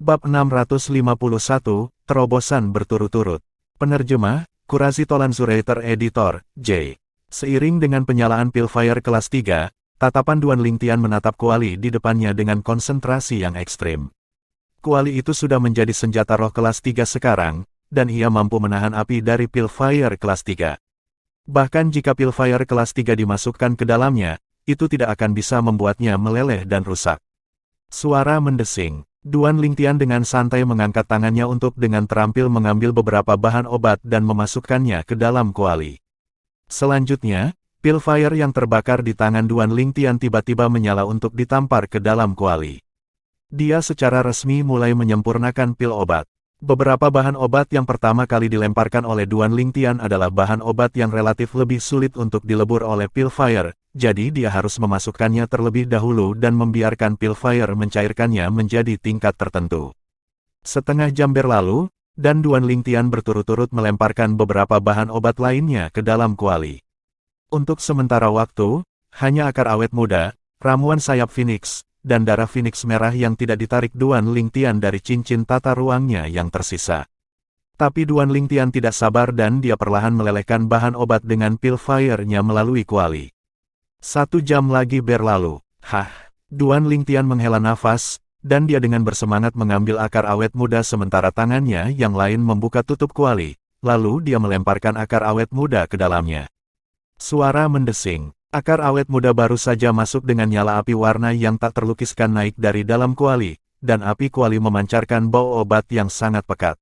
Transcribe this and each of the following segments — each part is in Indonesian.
Bab 651, Terobosan Berturut-turut. Penerjemah, Qurazi Tolan Zuraiter Editor, J. Seiring dengan penyalaan Pilfire kelas 3, tatapan Duan Lingtian menatap kuali di depannya dengan konsentrasi yang ekstrim. Kuali itu sudah menjadi senjata roh kelas 3 sekarang, dan ia mampu menahan api dari Pilfire kelas 3. Bahkan jika Pilfire kelas 3 dimasukkan ke dalamnya, itu tidak akan bisa membuatnya meleleh dan rusak. Suara mendesing. Duan Lingtian dengan santai mengangkat tangannya untuk dengan terampil mengambil beberapa bahan obat dan memasukkannya ke dalam kuali. Selanjutnya, Pilfire yang terbakar di tangan Duan Lingtian tiba-tiba menyala untuk ditampar ke dalam kuali. Dia secara resmi mulai menyempurnakan pil obat. Beberapa bahan obat yang pertama kali dilemparkan oleh Duan Lingtian adalah bahan obat yang relatif lebih sulit untuk dilebur oleh Pilfire, jadi dia harus memasukkannya terlebih dahulu dan membiarkan Pilfire mencairkannya menjadi tingkat tertentu. Setengah jam berlalu, dan Duan Lingtian berturut-turut melemparkan beberapa bahan obat lainnya ke dalam kuali. Untuk sementara waktu, hanya akar awet muda, ramuan sayap Phoenix, dan darah Phoenix merah yang tidak ditarik Duan Lingtian dari cincin tata ruangnya yang tersisa. Tapi Duan Lingtian tidak sabar dan dia perlahan melelehkan bahan obat dengan Pilfire-nya melalui kuali. 1 jam lagi berlalu. Duan Lingtian menghela nafas, dan dia dengan bersemangat mengambil akar awet muda sementara tangannya yang lain membuka tutup kuali, lalu dia melemparkan akar awet muda ke dalamnya. Suara mendesing. Akar awet muda baru saja masuk dengan nyala api warna yang tak terlukiskan naik dari dalam kuali, dan api kuali memancarkan bau obat yang sangat pekat.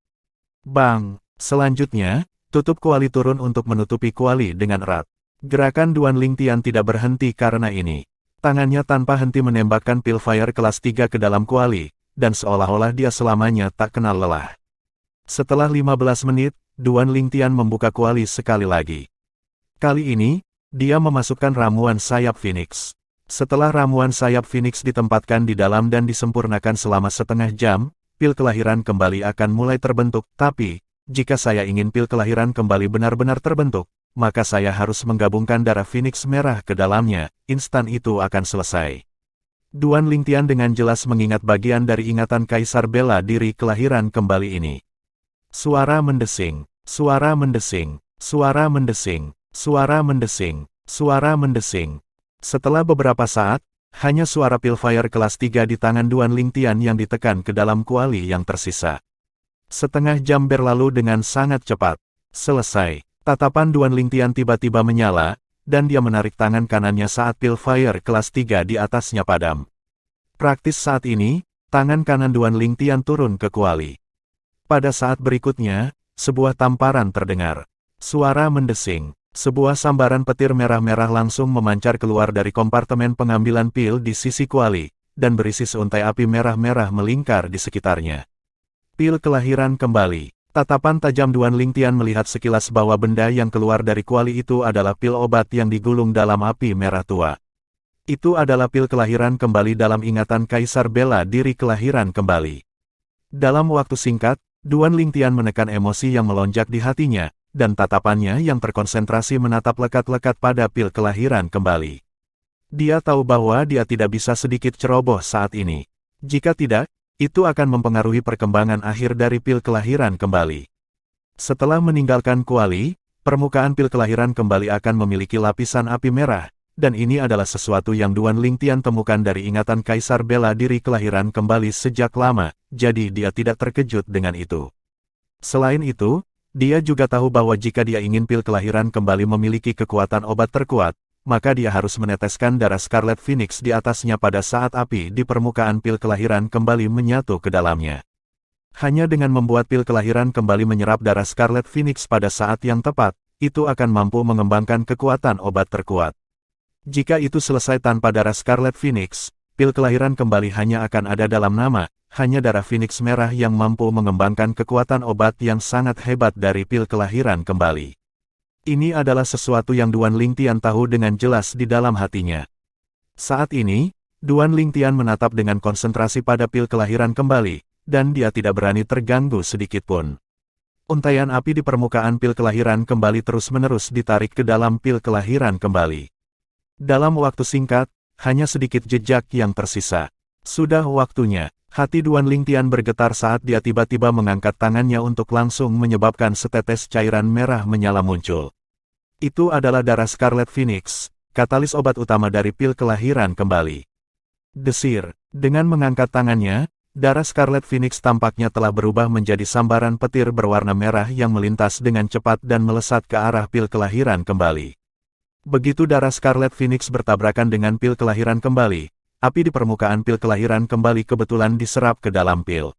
Bang! Selanjutnya, tutup kuali turun untuk menutupi kuali dengan erat. Gerakan Duan Lingtian tidak berhenti karena ini. Tangannya tanpa henti menembakkan Pilfire kelas 3 ke dalam kuali, dan seolah-olah dia selamanya tak kenal lelah. Setelah 15 menit, Duan Lingtian membuka kuali sekali lagi. Kali ini, dia memasukkan ramuan sayap Phoenix. Setelah ramuan sayap Phoenix ditempatkan di dalam dan disempurnakan selama setengah jam, pil kelahiran kembali akan mulai terbentuk. Tapi, jika saya ingin pil kelahiran kembali benar-benar terbentuk, maka saya harus menggabungkan darah Phoenix merah ke dalamnya, instan itu akan selesai. Duan Lingtian dengan jelas mengingat bagian dari ingatan Kaisar bela diri kelahiran kembali ini. Suara mendesing, suara mendesing, suara mendesing. Suara mendesing, suara mendesing. Setelah beberapa saat, hanya suara Pilfire kelas 3 di tangan Duan Lingtian yang ditekan ke dalam kuali yang tersisa. Setengah jam berlalu dengan sangat cepat. Selesai. Tatapan Duan Lingtian tiba-tiba menyala, dan dia menarik tangan kanannya saat Pilfire kelas 3 di atasnya padam. Praktis saat ini, tangan kanan Duan Lingtian turun ke kuali. Pada saat berikutnya, sebuah tamparan terdengar. Suara mendesing. Sebuah sambaran petir merah-merah langsung memancar keluar dari kompartemen pengambilan pil di sisi kuali, dan berisi seuntai api merah-merah melingkar di sekitarnya. Pil kelahiran kembali. Tatapan tajam Duan Lingtian melihat sekilas bahwa benda yang keluar dari kuali itu adalah pil obat yang digulung dalam api merah tua. Itu adalah pil kelahiran kembali dalam ingatan Kaisar bela diri kelahiran kembali. Dalam waktu singkat, Duan Lingtian menekan emosi yang melonjak di hatinya, dan tatapannya yang terkonsentrasi menatap lekat-lekat pada pil kelahiran kembali. Dia tahu bahwa dia tidak bisa sedikit ceroboh saat ini. Jika tidak, itu akan mempengaruhi perkembangan akhir dari pil kelahiran kembali. Setelah meninggalkan kuali, permukaan pil kelahiran kembali akan memiliki lapisan api merah, dan ini adalah sesuatu yang Duan Lingtian temukan dari ingatan Kaisar bela diri kelahiran kembali sejak lama, jadi dia tidak terkejut dengan itu. Selain itu, dia juga tahu bahwa jika dia ingin pil kelahiran kembali memiliki kekuatan obat terkuat, maka dia harus meneteskan darah Scarlet Phoenix di atasnya pada saat api di permukaan pil kelahiran kembali menyatu ke dalamnya. Hanya dengan membuat pil kelahiran kembali menyerap darah Scarlet Phoenix pada saat yang tepat, itu akan mampu mengembangkan kekuatan obat terkuat. Jika itu selesai tanpa darah Scarlet Phoenix, pil kelahiran kembali hanya akan ada dalam nama, hanya darah Phoenix merah yang mampu mengembangkan kekuatan obat yang sangat hebat dari pil kelahiran kembali. Ini adalah sesuatu yang Duan Lingtian tahu dengan jelas di dalam hatinya. Saat ini, Duan Lingtian menatap dengan konsentrasi pada pil kelahiran kembali, dan dia tidak berani terganggu sedikitpun. Untaian api di permukaan pil kelahiran kembali terus-menerus ditarik ke dalam pil kelahiran kembali. Dalam waktu singkat, hanya sedikit jejak yang tersisa. Sudah waktunya. Hati Duan Lingtian bergetar saat dia tiba-tiba mengangkat tangannya untuk langsung menyebabkan setetes cairan merah menyala muncul. Itu adalah darah Scarlet Phoenix, katalis obat utama dari pil kelahiran kembali. Desir, dengan mengangkat tangannya, darah Scarlet Phoenix tampaknya telah berubah menjadi sambaran petir berwarna merah yang melintas dengan cepat dan melesat ke arah pil kelahiran kembali. Begitu darah Scarlet Phoenix bertabrakan dengan pil kelahiran kembali, api di permukaan pil kelahiran kembali kebetulan diserap ke dalam pil.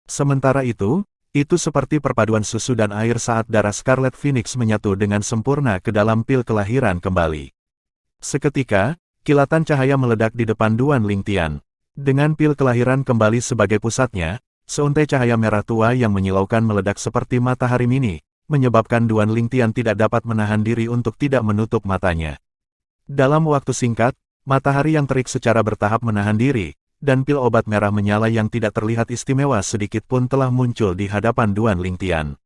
Sementara itu seperti perpaduan susu dan air saat darah Scarlet Phoenix menyatu dengan sempurna ke dalam pil kelahiran kembali. Seketika, kilatan cahaya meledak di depan Duan Lingtian. Dengan pil kelahiran kembali sebagai pusatnya, seuntai cahaya merah tua yang menyilaukan meledak seperti matahari mini, menyebabkan Duan Lingtian tidak dapat menahan diri untuk tidak menutup matanya. Dalam waktu singkat, matahari yang terik secara bertahap menahan diri, dan pil obat merah menyala yang tidak terlihat istimewa sedikit pun telah muncul di hadapan Duan Lingtian.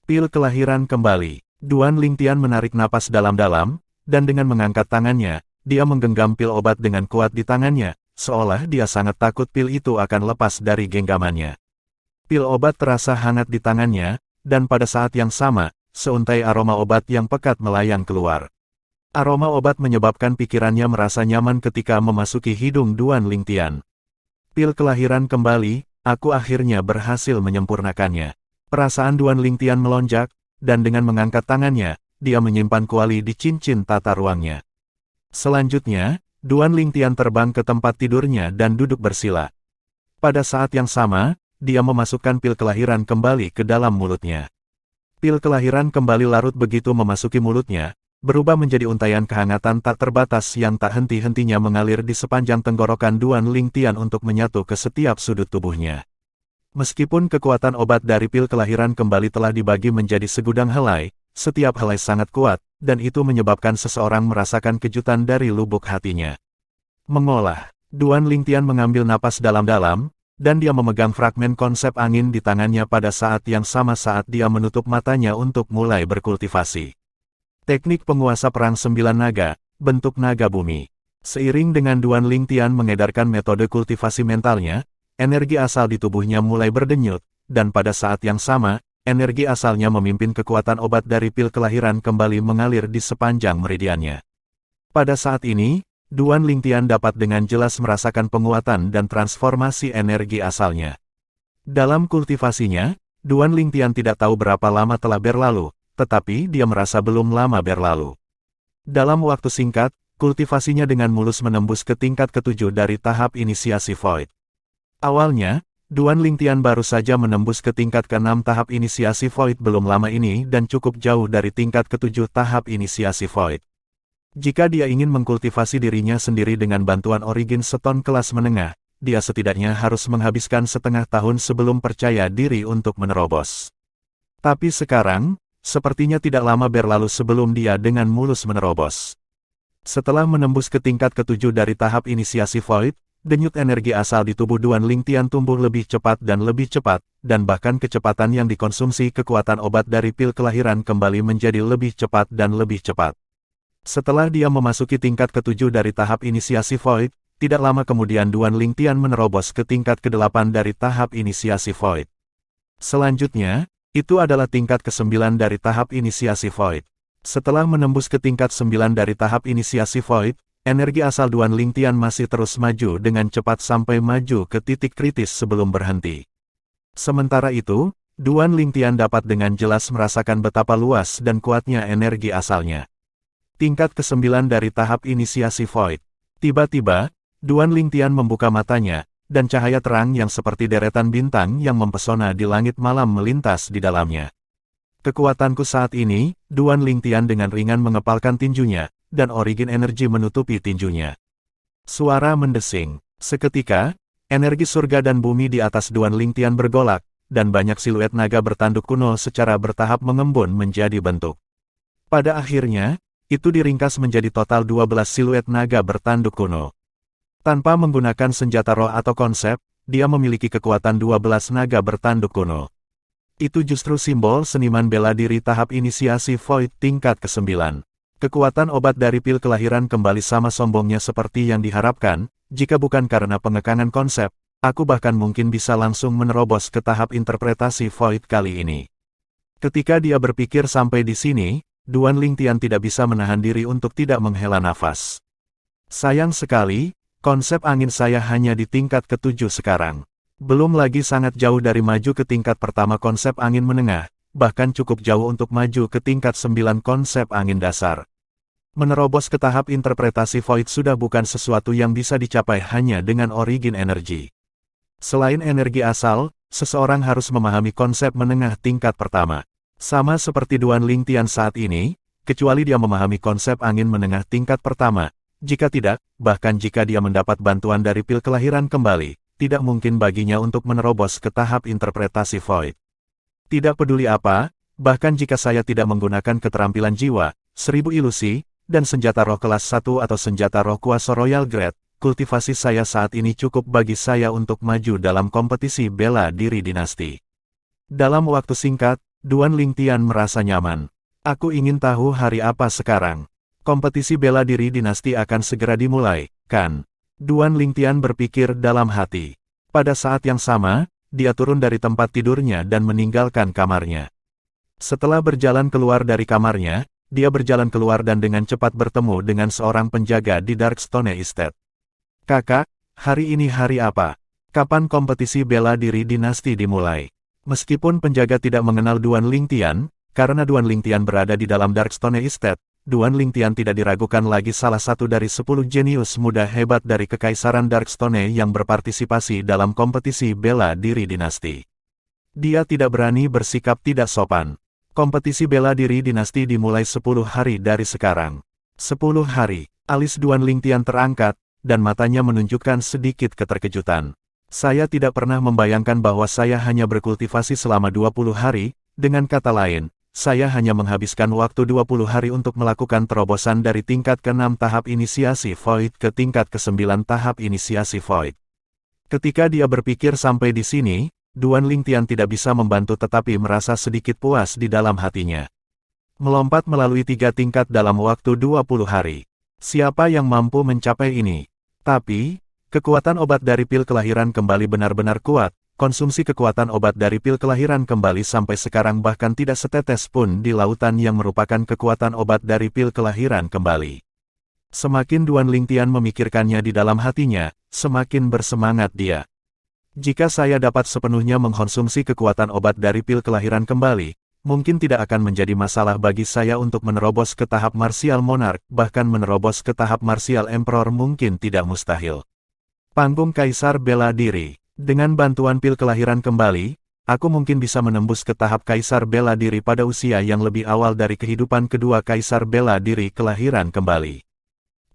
Pil kelahiran kembali. Duan Lingtian menarik napas dalam-dalam, dan dengan mengangkat tangannya, dia menggenggam pil obat dengan kuat di tangannya, seolah dia sangat takut pil itu akan lepas dari genggamannya. Pil obat terasa hangat di tangannya, dan pada saat yang sama, seuntai aroma obat yang pekat melayang keluar. Aroma obat menyebabkan pikirannya merasa nyaman ketika memasuki hidung Duan Lingtian. Pil kelahiran kembali, aku akhirnya berhasil menyempurnakannya. Perasaan Duan Lingtian melonjak, dan dengan mengangkat tangannya, dia menyimpan kuali di cincin tata ruangnya. Selanjutnya, Duan Lingtian terbang ke tempat tidurnya dan duduk bersila. Pada saat yang sama, dia memasukkan pil kelahiran kembali ke dalam mulutnya. Pil kelahiran kembali larut begitu memasuki mulutnya, berubah menjadi untaian kehangatan tak terbatas yang tak henti-hentinya mengalir di sepanjang tenggorokan Duan Lingtian untuk menyatu ke setiap sudut tubuhnya. Meskipun kekuatan obat dari pil kelahiran kembali telah dibagi menjadi segudang helai, setiap helai sangat kuat, dan itu menyebabkan seseorang merasakan kejutan dari lubuk hatinya. Mengolah, Duan Lingtian mengambil napas dalam-dalam, dan dia memegang fragmen konsep angin di tangannya pada saat yang sama saat dia menutup matanya untuk mulai berkultivasi. Teknik penguasa perang 9 naga, bentuk naga bumi. Seiring dengan Duan Lingtian mengedarkan metode kultivasi mentalnya, energi asal di tubuhnya mulai berdenyut, dan pada saat yang sama, energi asalnya memimpin kekuatan obat dari pil kelahiran kembali mengalir di sepanjang meridiannya. Pada saat ini, Duan Lingtian dapat dengan jelas merasakan penguatan dan transformasi energi asalnya. Dalam kultivasinya, Duan Lingtian tidak tahu berapa lama telah berlalu, tetapi dia merasa belum lama berlalu. Dalam waktu singkat, kultivasinya dengan mulus menembus ke tingkat ke-7 dari tahap inisiasi Void. Awalnya, Duan Lingtian baru saja menembus ke tingkat ke-6 tahap inisiasi Void belum lama ini dan cukup jauh dari tingkat ke-7 tahap inisiasi Void. Jika dia ingin mengkultivasi dirinya sendiri dengan bantuan Origin Stone kelas menengah, dia setidaknya harus menghabiskan setengah tahun sebelum percaya diri untuk menerobos. Tapi sekarang, sepertinya tidak lama berlalu sebelum dia dengan mulus menerobos. Setelah menembus ke tingkat ke-7 dari tahap inisiasi Void, denyut energi asal di tubuh Duan Lingtian tumbuh lebih cepat, dan bahkan kecepatan yang dikonsumsi kekuatan obat dari pil kelahiran kembali menjadi lebih cepat dan lebih cepat. Setelah dia memasuki tingkat ke-7 dari tahap inisiasi Void, tidak lama kemudian Duan Lingtian menerobos ke tingkat ke-8 dari tahap inisiasi Void. Selanjutnya, itu adalah tingkat ke-9 dari tahap inisiasi Void. Setelah menembus ke tingkat 9 dari tahap inisiasi Void, energi asal Duan Lingtian masih terus maju dengan cepat sampai maju ke titik kritis sebelum berhenti. Sementara itu, Duan Lingtian dapat dengan jelas merasakan betapa luas dan kuatnya energi asalnya. Tingkat ke-9 dari tahap inisiasi Void. Tiba-tiba, Duan Lingtian membuka matanya, dan cahaya terang yang seperti deretan bintang yang mempesona di langit malam melintas di dalamnya. Kekuatanku saat ini, Duan Lingtian dengan ringan mengepalkan tinjunya, dan origin energi menutupi tinjunya. Suara mendesing. Seketika, energi surga dan bumi di atas Duan Lingtian bergolak, dan banyak siluet naga bertanduk kuno secara bertahap mengembun menjadi bentuk. Pada akhirnya, itu diringkas menjadi total 12 siluet naga bertanduk kuno. Tanpa menggunakan senjata roh atau konsep, dia memiliki kekuatan 12 naga bertanduk kuno. Itu justru simbol seniman bela diri tahap inisiasi Void tingkat ke-9. Kekuatan obat dari pil kelahiran kembali sama sombongnya seperti yang diharapkan, jika bukan karena pengekangan konsep, Aku bahkan mungkin bisa langsung menerobos ke tahap interpretasi Void kali ini. Ketika dia berpikir sampai di sini, Duan Lingtian tidak bisa menahan diri untuk tidak menghela nafas. Sayang sekali, konsep angin saya hanya di tingkat ke-7 sekarang. Belum lagi sangat jauh dari maju ke tingkat pertama konsep angin menengah, bahkan cukup jauh untuk maju ke tingkat 9 konsep angin dasar. Menerobos ke tahap interpretasi Void sudah bukan sesuatu yang bisa dicapai hanya dengan origin energi. Selain energi asal, seseorang harus memahami konsep menengah tingkat pertama. Sama seperti Duan Lingtian saat ini, kecuali dia memahami konsep angin menengah tingkat pertama. Jika tidak, bahkan jika dia mendapat bantuan dari pil kelahiran kembali, tidak mungkin baginya untuk menerobos ke tahap interpretasi Void. Tidak peduli apa, bahkan jika saya tidak menggunakan keterampilan jiwa, 1000 ilusi, dan senjata roh kelas 1 atau senjata roh kuasa Royal Grade, kultivasi saya saat ini cukup bagi saya untuk maju dalam kompetisi bela diri dinasti. Dalam waktu singkat, Duan Lingtian merasa nyaman. Aku ingin tahu hari apa sekarang. Kompetisi bela diri dinasti akan segera dimulai, kan? Duan Lingtian berpikir dalam hati. Pada saat yang sama, dia turun dari tempat tidurnya dan meninggalkan kamarnya. Setelah berjalan keluar dari kamarnya, dia berjalan keluar dan dengan cepat bertemu dengan seorang penjaga di Darkstone Estate. Kakak, hari ini hari apa? Kapan kompetisi bela diri dinasti dimulai? Meskipun penjaga tidak mengenal Duan Lingtian, karena Duan Lingtian berada di dalam Darkstone Estate, Duan Lingtian tidak diragukan lagi salah satu dari 10 jenius muda hebat dari Kekaisaran Darkstone yang berpartisipasi dalam kompetisi bela diri dinasti. Dia tidak berani bersikap tidak sopan. Kompetisi bela diri dinasti dimulai 10 hari dari sekarang. 10 hari, alis Duan Lingtian terangkat, dan matanya menunjukkan sedikit keterkejutan. Saya tidak pernah membayangkan bahwa saya hanya berkultivasi selama 20 hari, dengan kata lain, saya hanya menghabiskan waktu 20 hari untuk melakukan terobosan dari tingkat ke-6 tahap inisiasi Void ke tingkat ke-9 tahap inisiasi Void. Ketika dia berpikir sampai di sini, Duan Lingtian tidak bisa membantu tetapi merasa sedikit puas di dalam hatinya. Melompat melalui 3 tingkat dalam waktu 20 hari. Siapa yang mampu mencapai ini? Tapi, kekuatan obat dari pil kelahiran kembali benar-benar kuat. Konsumsi kekuatan obat dari pil kelahiran kembali sampai sekarang bahkan tidak setetes pun di lautan yang merupakan kekuatan obat dari pil kelahiran kembali. Semakin Duan Lingtian memikirkannya di dalam hatinya, semakin bersemangat dia. Jika saya dapat sepenuhnya mengkonsumsi kekuatan obat dari pil kelahiran kembali, mungkin tidak akan menjadi masalah bagi saya untuk menerobos ke tahap Martial Monarch, bahkan menerobos ke tahap Martial Emperor mungkin tidak mustahil. Panggung Kaisar Bela Diri. Dengan bantuan pil kelahiran kembali, aku mungkin bisa menembus ke tahap Kaisar Bela Diri pada usia yang lebih awal dari kehidupan kedua Kaisar Bela Diri kelahiran kembali.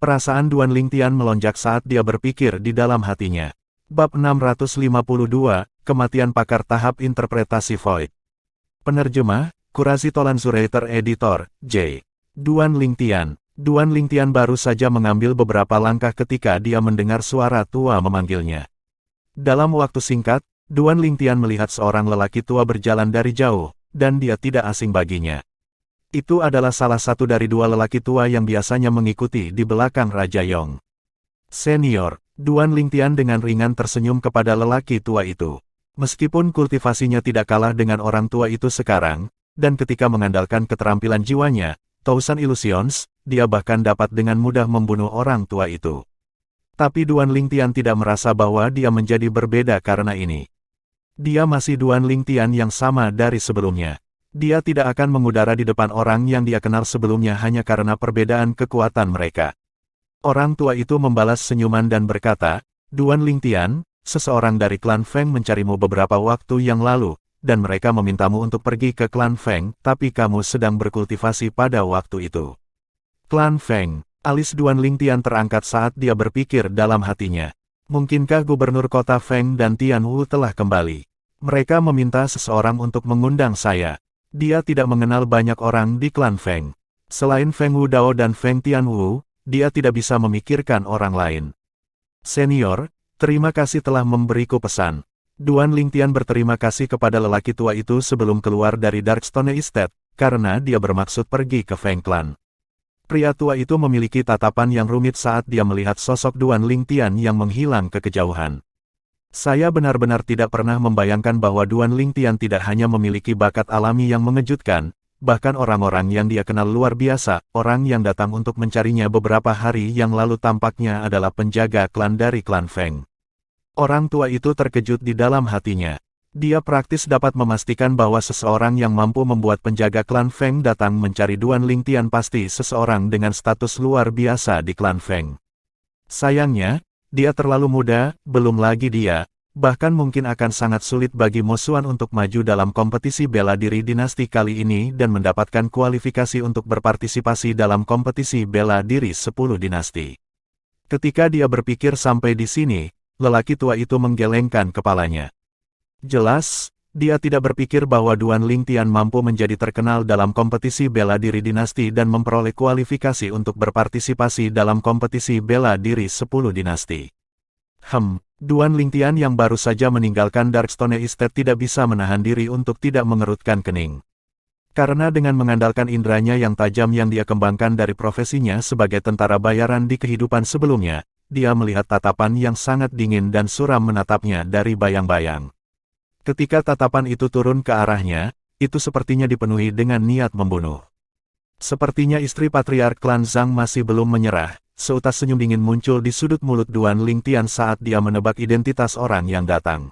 Perasaan Duan Lingtian melonjak saat dia berpikir di dalam hatinya. Bab 652, Kematian Pakar Tahap Interpretasi Void. Penerjemah, Kurazi Tolanzurator Editor, J. Duan Lingtian. Duan Lingtian baru saja mengambil beberapa langkah ketika dia mendengar suara tua memanggilnya. Dalam waktu singkat, Duan Lingtian melihat seorang lelaki tua berjalan dari jauh, dan dia tidak asing baginya. Itu adalah salah satu dari 2 lelaki tua yang biasanya mengikuti di belakang Raja Yong. Senior, Duan Lingtian dengan ringan tersenyum kepada lelaki tua itu. Meskipun kultivasinya tidak kalah dengan orang tua itu sekarang, dan ketika mengandalkan keterampilan jiwanya, Thousand Illusions, dia bahkan dapat dengan mudah membunuh orang tua itu. Tapi Duan Lingtian tidak merasa bahwa dia menjadi berbeda karena ini. Dia masih Duan Lingtian yang sama dari sebelumnya. Dia tidak akan mengudara di depan orang yang dia kenal sebelumnya hanya karena perbedaan kekuatan mereka. Orang tua itu membalas senyuman dan berkata, Duan Lingtian, seseorang dari klan Feng mencarimu beberapa waktu yang lalu, dan mereka memintamu untuk pergi ke klan Feng, tapi kamu sedang berkultivasi pada waktu itu. Klan Feng. Alis Duan Lingtian terangkat saat dia berpikir dalam hatinya. Mungkinkah gubernur kota Feng dan Tianwu telah kembali? Mereka meminta seseorang untuk mengundang saya. Dia tidak mengenal banyak orang di klan Feng. Selain Feng Wudao dan Feng Tianwu, dia tidak bisa memikirkan orang lain. Senior, terima kasih telah memberiku pesan. Duan Lingtian berterima kasih kepada lelaki tua itu sebelum keluar dari Darkstone Estate, karena dia bermaksud pergi ke Feng Clan. Pria tua itu memiliki tatapan yang rumit saat dia melihat sosok Duan Lingtian yang menghilang ke kejauhan. Saya benar-benar tidak pernah membayangkan bahwa Duan Lingtian tidak hanya memiliki bakat alami yang mengejutkan, bahkan orang-orang yang dia kenal luar biasa, orang yang datang untuk mencarinya beberapa hari yang lalu tampaknya adalah penjaga klan dari klan Feng. Orang tua itu terkejut di dalam hatinya. Dia praktis dapat memastikan bahwa seseorang yang mampu membuat penjaga klan Feng datang mencari Duan Lingtian pasti seseorang dengan status luar biasa di klan Feng. Sayangnya, dia terlalu muda, belum lagi dia, bahkan mungkin akan sangat sulit bagi Mo Xuan untuk maju dalam kompetisi bela diri dinasti kali ini dan mendapatkan kualifikasi untuk berpartisipasi dalam kompetisi bela diri 10 dinasti. Ketika dia berpikir sampai di sini, lelaki tua itu menggelengkan kepalanya. Jelas, dia tidak berpikir bahwa Duan Lingtian mampu menjadi terkenal dalam kompetisi bela diri dinasti dan memperoleh kualifikasi untuk berpartisipasi dalam kompetisi bela diri 10 dinasti. Duan Lingtian yang baru saja meninggalkan Darkstone Estate tidak bisa menahan diri untuk tidak mengerutkan kening. Karena dengan mengandalkan indranya yang tajam yang dia kembangkan dari profesinya sebagai tentara bayaran di kehidupan sebelumnya, dia melihat tatapan yang sangat dingin dan suram menatapnya dari bayang-bayang. Ketika tatapan itu turun ke arahnya, itu sepertinya dipenuhi dengan niat membunuh. Sepertinya istri patriark klan Zhang masih belum menyerah, seutas senyum dingin muncul di sudut mulut Duan Lingtian saat dia menebak identitas orang yang datang.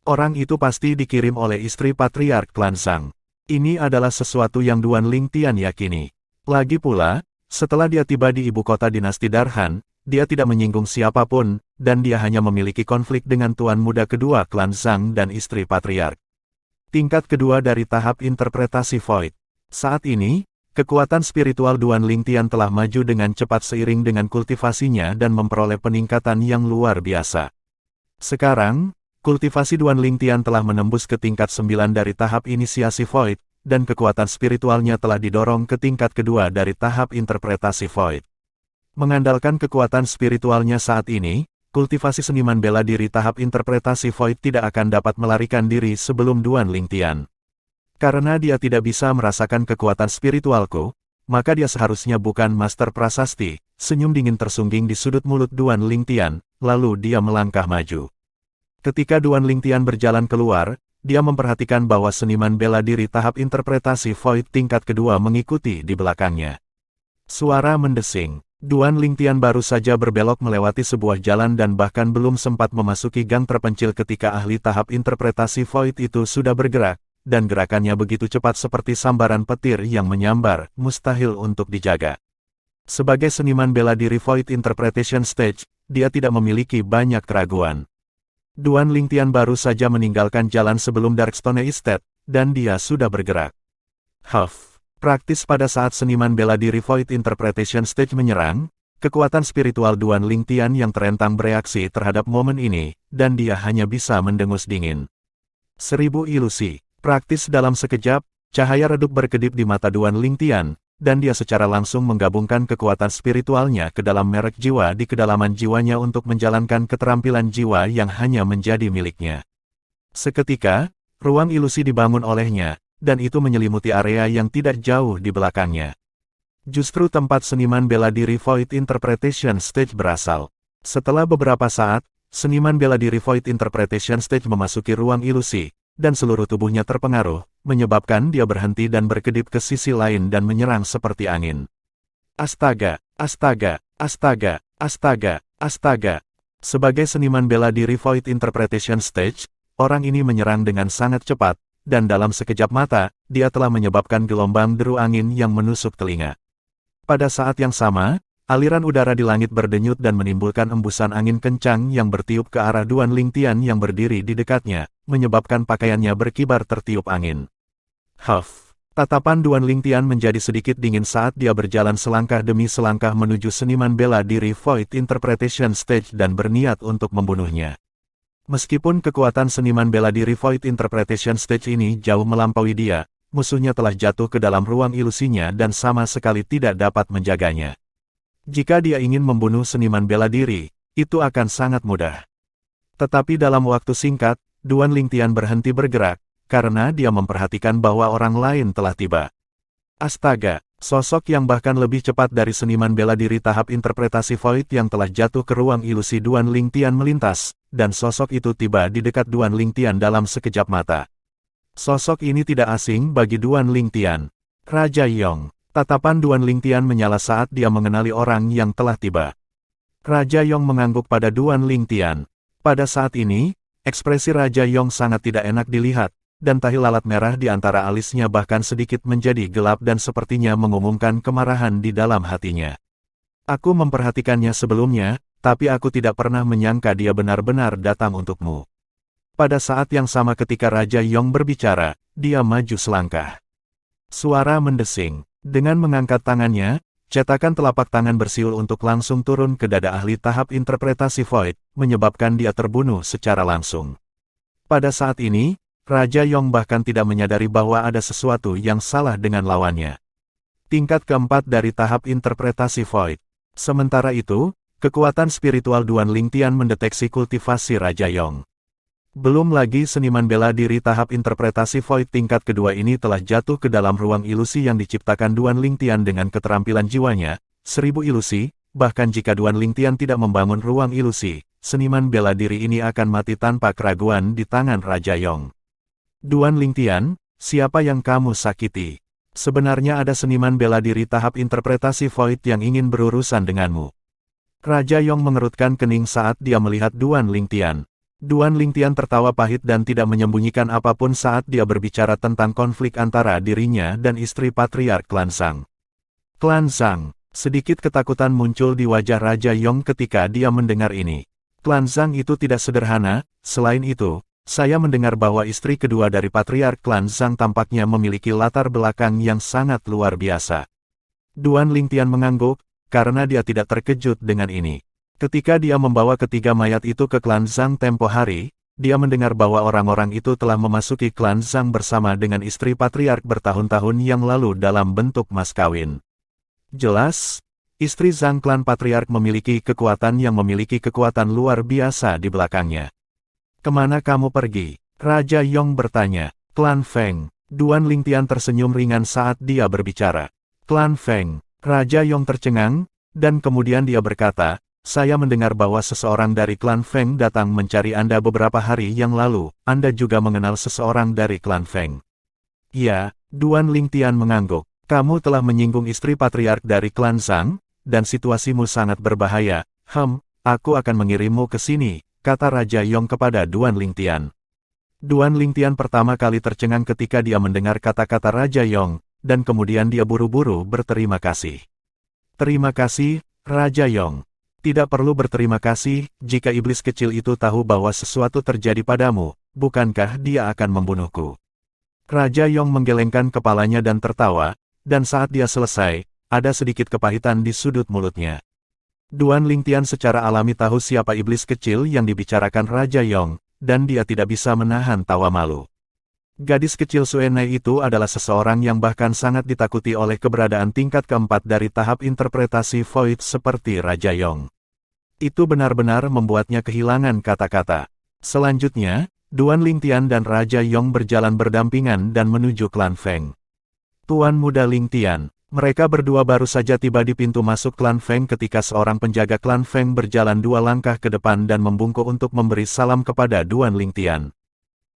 Orang itu pasti dikirim oleh istri patriark klan Zhang. Ini adalah sesuatu yang Duan Lingtian yakini. Lagi pula, setelah dia tiba di ibu kota dinasti Darhan, dia tidak menyinggung siapapun, dan dia hanya memiliki konflik dengan tuan muda kedua klan Zhang dan istri patriark. Tingkat kedua dari tahap interpretasi Void. Saat ini, kekuatan spiritual Duan Lingtian telah maju dengan cepat seiring dengan kultivasinya dan memperoleh peningkatan yang luar biasa. Sekarang, kultivasi Duan Lingtian telah menembus ke tingkat 9 dari tahap inisiasi Void, dan kekuatan spiritualnya telah didorong ke tingkat kedua dari tahap interpretasi Void. Mengandalkan kekuatan spiritualnya saat ini, kultivasi seniman bela diri tahap interpretasi Void tidak akan dapat melarikan diri sebelum Duan Lingtian. Karena dia tidak bisa merasakan kekuatan spiritualku, maka dia seharusnya bukan master prasasti. Senyum dingin tersungging di sudut mulut Duan Lingtian, lalu dia melangkah maju. Ketika Duan Lingtian berjalan keluar, dia memperhatikan bahwa seniman bela diri tahap interpretasi Void tingkat kedua mengikuti di belakangnya. Suara mendesing. Duan Lingtian baru saja berbelok melewati sebuah jalan dan bahkan belum sempat memasuki gang terpencil ketika ahli tahap interpretasi Void itu sudah bergerak, dan gerakannya begitu cepat seperti sambaran petir yang menyambar, mustahil untuk dijaga. Sebagai seniman bela diri Void Interpretation Stage, dia tidak memiliki banyak keraguan. Duan Lingtian baru saja meninggalkan jalan sebelum Darkstone Estate, dan dia sudah bergerak. Praktis pada saat seniman bela diri Void Interpretation Stage menyerang, kekuatan spiritual Duan Lingtian yang terentang bereaksi terhadap momen ini, dan dia hanya bisa mendengus dingin. 1000 ilusi. Praktis dalam sekejap, cahaya redup berkedip di mata Duan Lingtian, dan dia secara langsung menggabungkan kekuatan spiritualnya ke dalam merek jiwa di kedalaman jiwanya untuk menjalankan keterampilan jiwa yang hanya menjadi miliknya. Seketika, ruang ilusi dibangun olehnya, dan itu menyelimuti area yang tidak jauh di belakangnya. Justru tempat seniman bela diri Void Interpretation Stage berasal. Setelah beberapa saat, seniman bela diri Void Interpretation Stage memasuki ruang ilusi, dan seluruh tubuhnya terpengaruh, menyebabkan dia berhenti dan berkedip ke sisi lain dan menyerang seperti angin. Astaga, astaga, astaga, astaga, astaga. Sebagai seniman bela diri Void Interpretation Stage, orang ini menyerang dengan sangat cepat, dan dalam sekejap mata, dia telah menyebabkan gelombang deru angin yang menusuk telinga. Pada saat yang sama, aliran udara di langit berdenyut dan menimbulkan embusan angin kencang yang bertiup ke arah Duan Lingtian yang berdiri di dekatnya, menyebabkan pakaiannya berkibar tertiup angin. Tatapan Duan Lingtian menjadi sedikit dingin saat dia berjalan selangkah demi selangkah menuju seniman bela diri Void Interpretation Stage dan berniat untuk membunuhnya. Meskipun kekuatan seniman bela diri Void Interpretation Stage ini jauh melampaui dia, musuhnya telah jatuh ke dalam ruang ilusinya dan sama sekali tidak dapat menjaganya. Jika dia ingin membunuh seniman bela diri, itu akan sangat mudah. Tetapi dalam waktu singkat, Duan Lingtian berhenti bergerak, karena dia memperhatikan bahwa orang lain telah tiba. Astaga, Sosok yang bahkan lebih cepat dari seniman bela diri tahap interpretasi Void yang telah jatuh ke ruang ilusi Duan Lingtian melintas, dan sosok itu tiba di dekat Duan Lingtian dalam sekejap mata. Sosok ini tidak asing bagi Duan Lingtian. Raja Yong. Tatapan Duan Lingtian menyala saat dia mengenali orang yang telah tiba. Raja Yong mengangguk pada Duan Lingtian. Pada saat ini, ekspresi Raja Yong sangat tidak enak dilihat, dan tahi lalat merah di antara alisnya bahkan sedikit menjadi gelap dan sepertinya mengumumkan kemarahan di dalam hatinya. Aku memperhatikannya sebelumnya, tapi aku tidak pernah menyangka dia benar-benar datang untukmu. Pada saat yang sama ketika Raja Yong berbicara, dia maju selangkah. Suara mendesing. Dengan mengangkat tangannya, cetakan telapak tangan bersiul untuk langsung turun ke dada ahli tahap interpretasi Void, menyebabkan dia terbunuh secara langsung. Pada saat ini, Raja Yong bahkan tidak menyadari bahwa ada sesuatu yang salah dengan lawannya. Tingkat keempat dari tahap interpretasi Void. Sementara itu, kekuatan spiritual Duan Lingtian mendeteksi kultivasi Raja Yong. Belum lagi seniman bela diri tahap interpretasi Void tingkat kedua ini telah jatuh ke dalam ruang ilusi yang diciptakan Duan Lingtian dengan keterampilan jiwanya, 1000 ilusi, bahkan jika Duan Lingtian tidak membangun ruang ilusi, seniman bela diri ini akan mati tanpa keraguan di tangan Raja Yong. Duan Lingtian, siapa yang kamu sakiti? Sebenarnya ada seniman bela diri tahap interpretasi Void yang ingin berurusan denganmu. Raja Yong mengerutkan kening saat dia melihat Duan Lingtian. Duan Lingtian tertawa pahit dan tidak menyembunyikan apapun saat dia berbicara tentang konflik antara dirinya dan istri patriark Klan Zhang. Klan Zhang, sedikit ketakutan muncul di wajah Raja Yong ketika dia mendengar ini. Klan Zhang itu tidak sederhana, selain itu, saya mendengar bahwa istri kedua dari patriark Klan Zhang tampaknya memiliki latar belakang yang sangat luar biasa. Duan Lingtian mengangguk, karena dia tidak terkejut dengan ini. Ketika dia membawa ketiga mayat itu ke Klan Zhang tempo hari, dia mendengar bahwa orang-orang itu telah memasuki Klan Zhang bersama dengan istri patriark bertahun-tahun yang lalu dalam bentuk mas kawin. Jelas, istri Zhang klan patriark memiliki kekuatan luar biasa di belakangnya. Kemana kamu pergi? Raja Yong bertanya. Klan Feng. Duan Lingtian tersenyum ringan saat dia berbicara. Klan Feng. Raja Yong tercengang, dan kemudian dia berkata, saya mendengar bahwa seseorang dari Klan Feng datang mencari Anda beberapa hari yang lalu. Anda juga mengenal seseorang dari Klan Feng. Ya, Duan Lingtian mengangguk. Kamu telah menyinggung istri patriark dari Klan Zhang, dan situasimu sangat berbahaya. Aku akan mengirimmu ke sini, kata Raja Yong kepada Duan Lingtian. Duan Lingtian pertama kali tercengang ketika dia mendengar kata-kata Raja Yong, dan kemudian dia buru-buru berterima kasih. Terima kasih, Raja Yong. Tidak perlu berterima kasih, jika iblis kecil itu tahu bahwa sesuatu terjadi padamu, bukankah dia akan membunuhku? Raja Yong menggelengkan kepalanya dan tertawa, dan saat dia selesai, ada sedikit kepahitan di sudut mulutnya. Duan Lingtian secara alami tahu siapa iblis kecil yang dibicarakan Raja Yong, dan dia tidak bisa menahan tawa malu. Gadis kecil Suenai itu adalah seseorang yang bahkan sangat ditakuti oleh keberadaan tingkat keempat dari tahap interpretasi Void seperti Raja Yong. Itu benar-benar membuatnya kehilangan kata-kata. Selanjutnya, Duan Lingtian dan Raja Yong berjalan berdampingan dan menuju Klan Feng. Tuan Muda Lingtian, mereka berdua baru saja tiba di pintu masuk Klan Feng ketika seorang penjaga Klan Feng berjalan 2 langkah ke depan dan membungkuk untuk memberi salam kepada Duan Lingtian.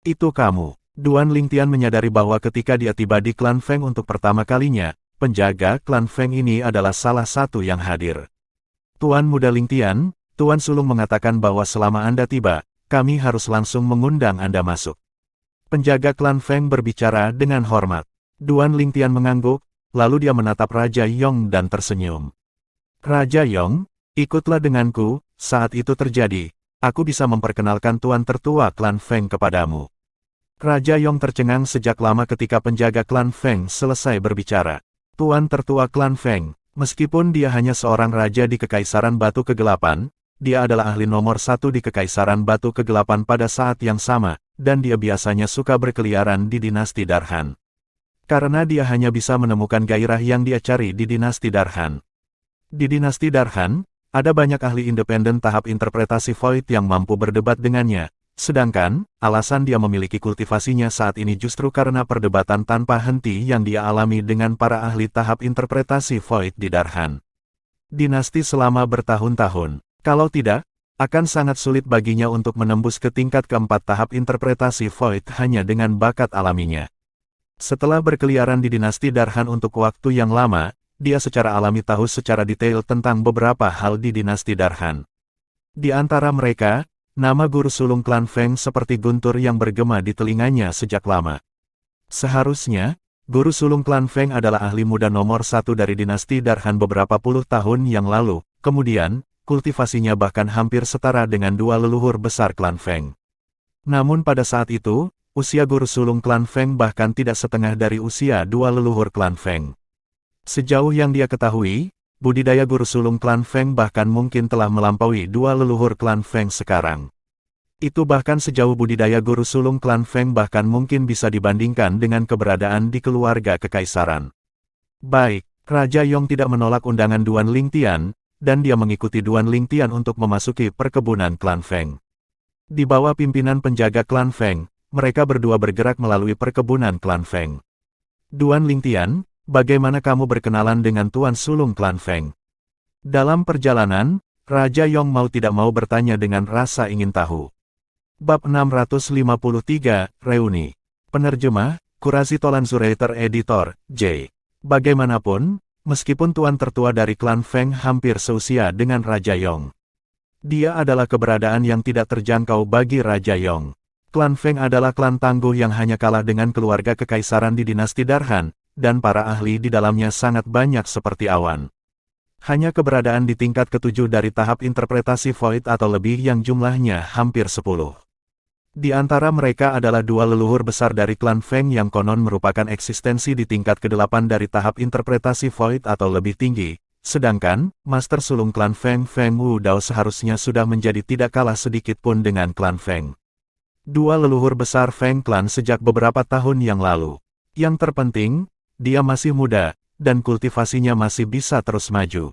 Itu kamu. Duan Lingtian menyadari bahwa ketika dia tiba di Klan Feng untuk pertama kalinya, penjaga Klan Feng ini adalah salah satu yang hadir. Tuan Muda Lingtian, Tuan Sulung mengatakan bahwa selama Anda tiba, kami harus langsung mengundang Anda masuk. Penjaga Klan Feng berbicara dengan hormat. Duan Lingtian mengangguk, lalu dia menatap Raja Yong dan tersenyum. Raja Yong, ikutlah denganku, saat itu terjadi, aku bisa memperkenalkan Tuan tertua Klan Feng kepadamu. Raja Yong tercengang sejak lama ketika penjaga Klan Feng selesai berbicara. Tuan tertua Klan Feng, meskipun dia hanya seorang raja di Kekaisaran Batu Kegelapan, dia adalah ahli nomor 1 di Kekaisaran Batu Kegelapan pada saat yang sama, dan dia biasanya suka berkeliaran di dinasti Darhan. Karena dia hanya bisa menemukan gairah yang dia cari di dinasti Darhan. Di dinasti Darhan, ada banyak ahli independen tahap interpretasi Void yang mampu berdebat dengannya, Sedangkan, alasan dia memiliki kultivasinya saat ini justru karena perdebatan tanpa henti yang dia alami dengan para ahli tahap interpretasi Void di Darhan Dinasti selama bertahun-tahun. Kalau tidak, akan sangat sulit baginya untuk menembus ke tingkat keempat tahap interpretasi Void hanya dengan bakat alaminya. Setelah berkeliaran di Dinasti Darhan untuk waktu yang lama, dia secara alami tahu secara detail tentang beberapa hal di Dinasti Darhan. Di antara mereka, nama guru sulung klan Feng seperti guntur yang bergema di telinganya sejak lama. Seharusnya, guru sulung klan Feng adalah ahli muda nomor satu dari Dinasti Darhan beberapa puluh tahun yang lalu, kemudian, kultivasinya bahkan hampir setara dengan dua leluhur besar klan Feng. Namun pada saat itu, usia guru sulung klan Feng bahkan tidak setengah dari usia dua leluhur klan Feng. Sejauh yang dia ketahui, budidaya guru sulung klan Feng bahkan mungkin telah melampaui dua leluhur klan Feng sekarang. Itu bahkan sejauh budidaya guru sulung klan Feng bahkan mungkin bisa dibandingkan dengan keberadaan di keluarga kekaisaran. Baik, Raja Yong tidak menolak undangan Duan Lingtian, dan dia mengikuti Duan Lingtian untuk memasuki perkebunan klan Feng. Di bawah pimpinan penjaga klan Feng, mereka berdua bergerak melalui perkebunan klan Feng. Duan Lingtian, bagaimana kamu berkenalan dengan Tuan Sulung klan Feng? Dalam perjalanan, Raja Yong mau tidak mau bertanya dengan rasa ingin tahu. Bab 653, Reuni. Penerjemah, Kurasi Tolan Zurater Editor, J. Bagaimanapun, meskipun tuan tertua dari klan Feng hampir seusia dengan Raja Yong, dia adalah keberadaan yang tidak terjangkau bagi Raja Yong. Klan Feng adalah klan tangguh yang hanya kalah dengan keluarga kekaisaran di Dinasti Darhan, dan para ahli di dalamnya sangat banyak seperti awan. Hanya keberadaan di tingkat ketujuh dari tahap interpretasi Void atau lebih yang jumlahnya hampir 10. Di antara mereka adalah dua leluhur besar dari klan Feng yang konon merupakan eksistensi di tingkat ke-8 dari tahap interpretasi Void atau lebih tinggi, sedangkan, Master Sulung klan Feng Feng Wudao seharusnya sudah menjadi tidak kalah sedikit pun dengan klan Feng. Dua leluhur besar Feng klan sejak beberapa tahun yang lalu. Yang terpenting, dia masih muda, dan kultivasinya masih bisa terus maju.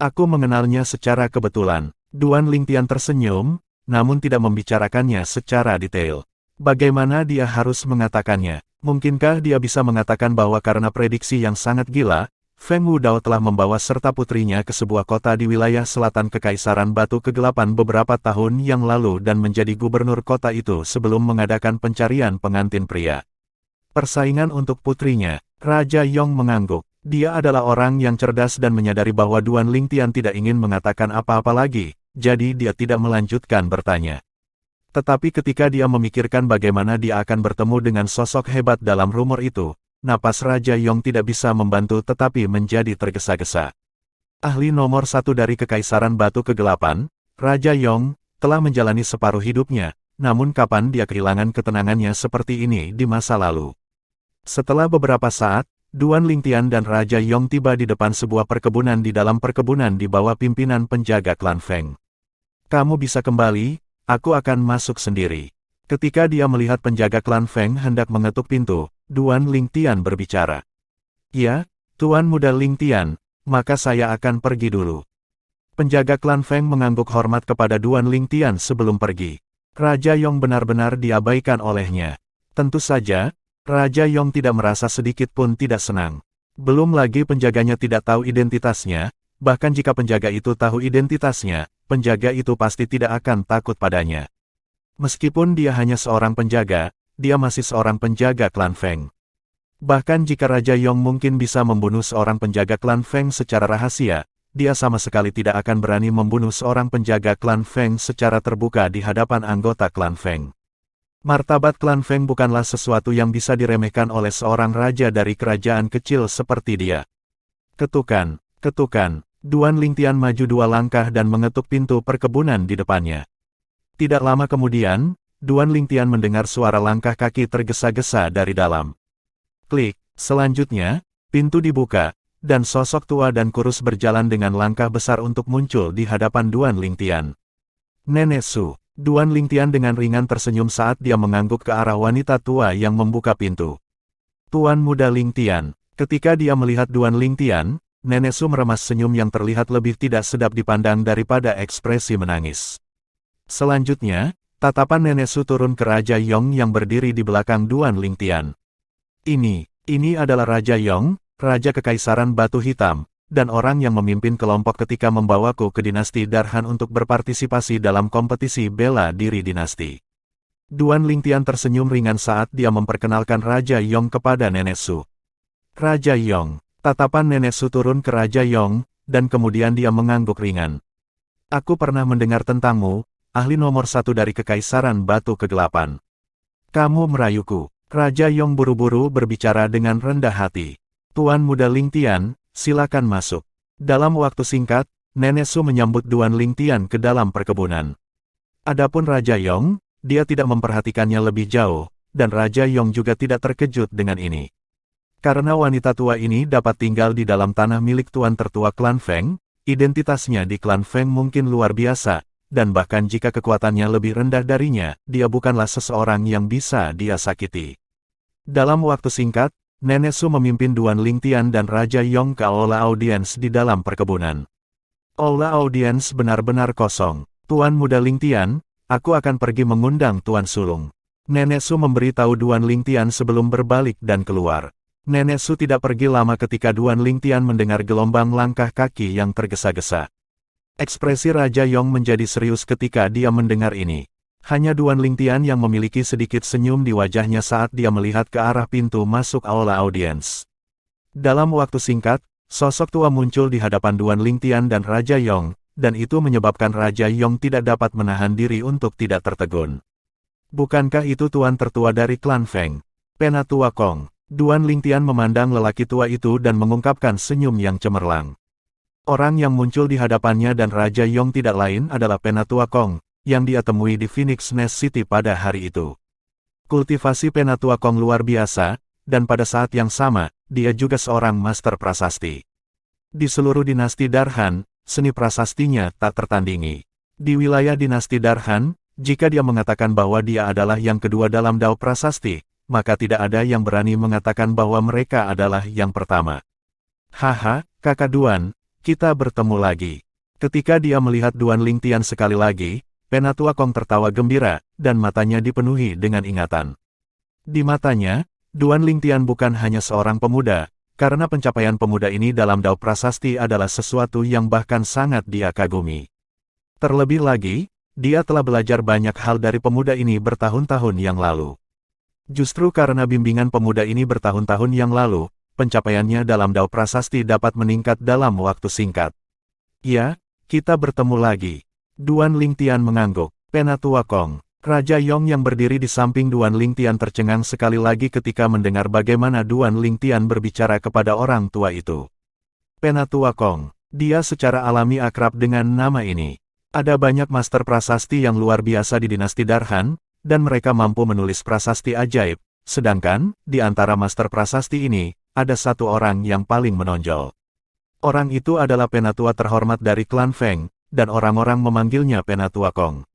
Aku mengenalnya secara kebetulan. Duan Lingtian tersenyum, namun tidak membicarakannya secara detail. Bagaimana dia harus mengatakannya? Mungkinkah dia bisa mengatakan bahwa karena prediksi yang sangat gila, Feng Wudao telah membawa serta putrinya ke sebuah kota di wilayah selatan Kekaisaran Batu Kegelapan beberapa tahun yang lalu dan menjadi gubernur kota itu sebelum mengadakan pencarian pengantin pria. Persaingan untuk putrinya, Raja Yong mengangguk. Dia adalah orang yang cerdas dan menyadari bahwa Duan Lingtian tidak ingin mengatakan apa-apa lagi. Jadi dia tidak melanjutkan bertanya. Tetapi ketika dia memikirkan bagaimana dia akan bertemu dengan sosok hebat dalam rumor itu, napas Raja Yong tidak bisa membantu tetapi menjadi tergesa-gesa. Ahli nomor satu dari Kekaisaran Batu Kegelapan, Raja Yong, telah menjalani separuh hidupnya, namun kapan dia kehilangan ketenangannya seperti ini di masa lalu. Setelah beberapa saat, Duan Lingtian dan Raja Yong tiba di depan sebuah perkebunan di dalam perkebunan di bawah pimpinan penjaga klan Feng. Kamu bisa kembali, aku akan masuk sendiri. Ketika dia melihat penjaga klan Feng hendak mengetuk pintu, Duan Lingtian berbicara. Ya, Tuan Muda Lingtian, maka saya akan pergi dulu. Penjaga klan Feng mengangguk hormat kepada Duan Lingtian sebelum pergi. Raja Yong benar-benar diabaikan olehnya. Tentu saja, Raja Yong tidak merasa sedikit pun tidak senang. Belum lagi penjaganya tidak tahu identitasnya, bahkan jika penjaga itu tahu identitasnya, penjaga itu pasti tidak akan takut padanya. Meskipun dia hanya seorang penjaga, dia masih seorang penjaga klan Feng. Bahkan jika Raja Yong mungkin bisa membunuh seorang penjaga klan Feng secara rahasia, dia sama sekali tidak akan berani membunuh seorang penjaga klan Feng secara terbuka di hadapan anggota klan Feng. Martabat klan Feng bukanlah sesuatu yang bisa diremehkan oleh seorang raja dari kerajaan kecil seperti dia. Ketukan, ketukan. Duan Lingtian maju 2 langkah dan mengetuk pintu perkebunan di depannya. Tidak lama kemudian, Duan Lingtian mendengar suara langkah kaki tergesa-gesa dari dalam. Klik, selanjutnya, pintu dibuka, dan sosok tua dan kurus berjalan dengan langkah besar untuk muncul di hadapan Duan Lingtian. Nenek Su. Duan Lingtian dengan ringan tersenyum saat dia mengangguk ke arah wanita tua yang membuka pintu. Tuan Muda Lingtian. Ketika dia melihat Duan Lingtian, Nenek Su meremas senyum yang terlihat lebih tidak sedap dipandang daripada ekspresi menangis. Selanjutnya, Tatapan Nenek Su turun ke Raja Yong yang berdiri di belakang Duan Lingtian. Ini adalah Raja Yong, Raja Kekaisaran Batu Hitam, dan orang yang memimpin kelompok ketika membawaku ke dinasti Darhan untuk berpartisipasi dalam kompetisi bela diri dinasti. Duan Lingtian tersenyum ringan saat dia memperkenalkan Raja Yong kepada Nenek Su. Raja Yong, tatapan Nenek Su turun ke Raja Yong, dan kemudian dia mengangguk ringan. Aku pernah mendengar tentangmu, ahli nomor 1 dari Kekaisaran Batu Kegelapan. Kamu merayuku. Raja Yong buru-buru berbicara dengan rendah hati. Tuan Muda Lingtian, silakan masuk. Dalam waktu singkat, Nenek Su menyambut Duan Lingtian ke dalam perkebunan. Adapun Raja Yong, dia tidak memperhatikannya lebih jauh, dan Raja Yong juga tidak terkejut dengan ini. Karena wanita tua ini dapat tinggal di dalam tanah milik tuan tertua klan Feng, identitasnya di klan Feng mungkin luar biasa, dan bahkan jika kekuatannya lebih rendah darinya, dia bukanlah seseorang yang bisa dia sakiti. Dalam waktu singkat, Nenek Su memimpin Duan Lingtian dan Raja Yong ke aula audiens di dalam perkebunan. Aula audiens benar-benar kosong. Tuan Muda Lingtian, aku akan pergi mengundang Tuan Sulung. Nenek Su memberitahu Duan Lingtian sebelum berbalik dan keluar. Nenek Su tidak pergi lama ketika Duan Lingtian mendengar gelombang langkah kaki yang tergesa-gesa. Ekspresi Raja Yong menjadi serius ketika dia mendengar ini. Hanya Duan Lingtian yang memiliki sedikit senyum di wajahnya saat dia melihat ke arah pintu masuk aula audiens. Dalam waktu singkat, sosok tua muncul di hadapan Duan Lingtian dan Raja Yong, dan itu menyebabkan Raja Yong tidak dapat menahan diri untuk tidak tertegun. Bukankah itu tuan tertua dari klan Feng? Penatua Kong. Duan Lingtian memandang lelaki tua itu dan mengungkapkan senyum yang cemerlang. Orang yang muncul di hadapannya dan Raja Yong tidak lain adalah Penatua Kong, yang dia temui di Phoenix Nest City pada hari itu. Kultivasi Penatua Kong luar biasa, dan pada saat yang sama, dia juga seorang master prasasti. Di seluruh dinasti Darhan, seni prasastinya tak tertandingi. Di wilayah dinasti Darhan, jika dia mengatakan bahwa dia adalah yang kedua dalam Dao Prasasti, maka tidak ada yang berani mengatakan bahwa mereka adalah yang pertama. Haha, kakak Duan, kita bertemu lagi. Ketika dia melihat Duan Lingtian sekali lagi, Penatua Kong tertawa gembira, dan matanya dipenuhi dengan ingatan. Di matanya, Duan Lingtian bukan hanya seorang pemuda, karena pencapaian pemuda ini dalam Dao Prasasti adalah sesuatu yang bahkan sangat dia kagumi. Terlebih lagi, dia telah belajar banyak hal dari pemuda ini bertahun-tahun yang lalu. Justru karena bimbingan pemuda ini bertahun-tahun yang lalu, pencapaiannya dalam Dao Prasasti dapat meningkat dalam waktu singkat. Ya, kita bertemu lagi. Duan Lingtian mengangguk. Penatua Kong. Raja Yong yang berdiri di samping Duan Lingtian tercengang sekali lagi ketika mendengar bagaimana Duan Lingtian berbicara kepada orang tua itu. Penatua Kong. Dia secara alami akrab dengan nama ini. Ada banyak master prasasti yang luar biasa di dinasti Darhan, dan mereka mampu menulis prasasti ajaib, sedangkan, di antara master prasasti ini, ada satu orang yang paling menonjol. Orang itu adalah penatua terhormat dari klan Feng, dan orang-orang memanggilnya Penatua Kong.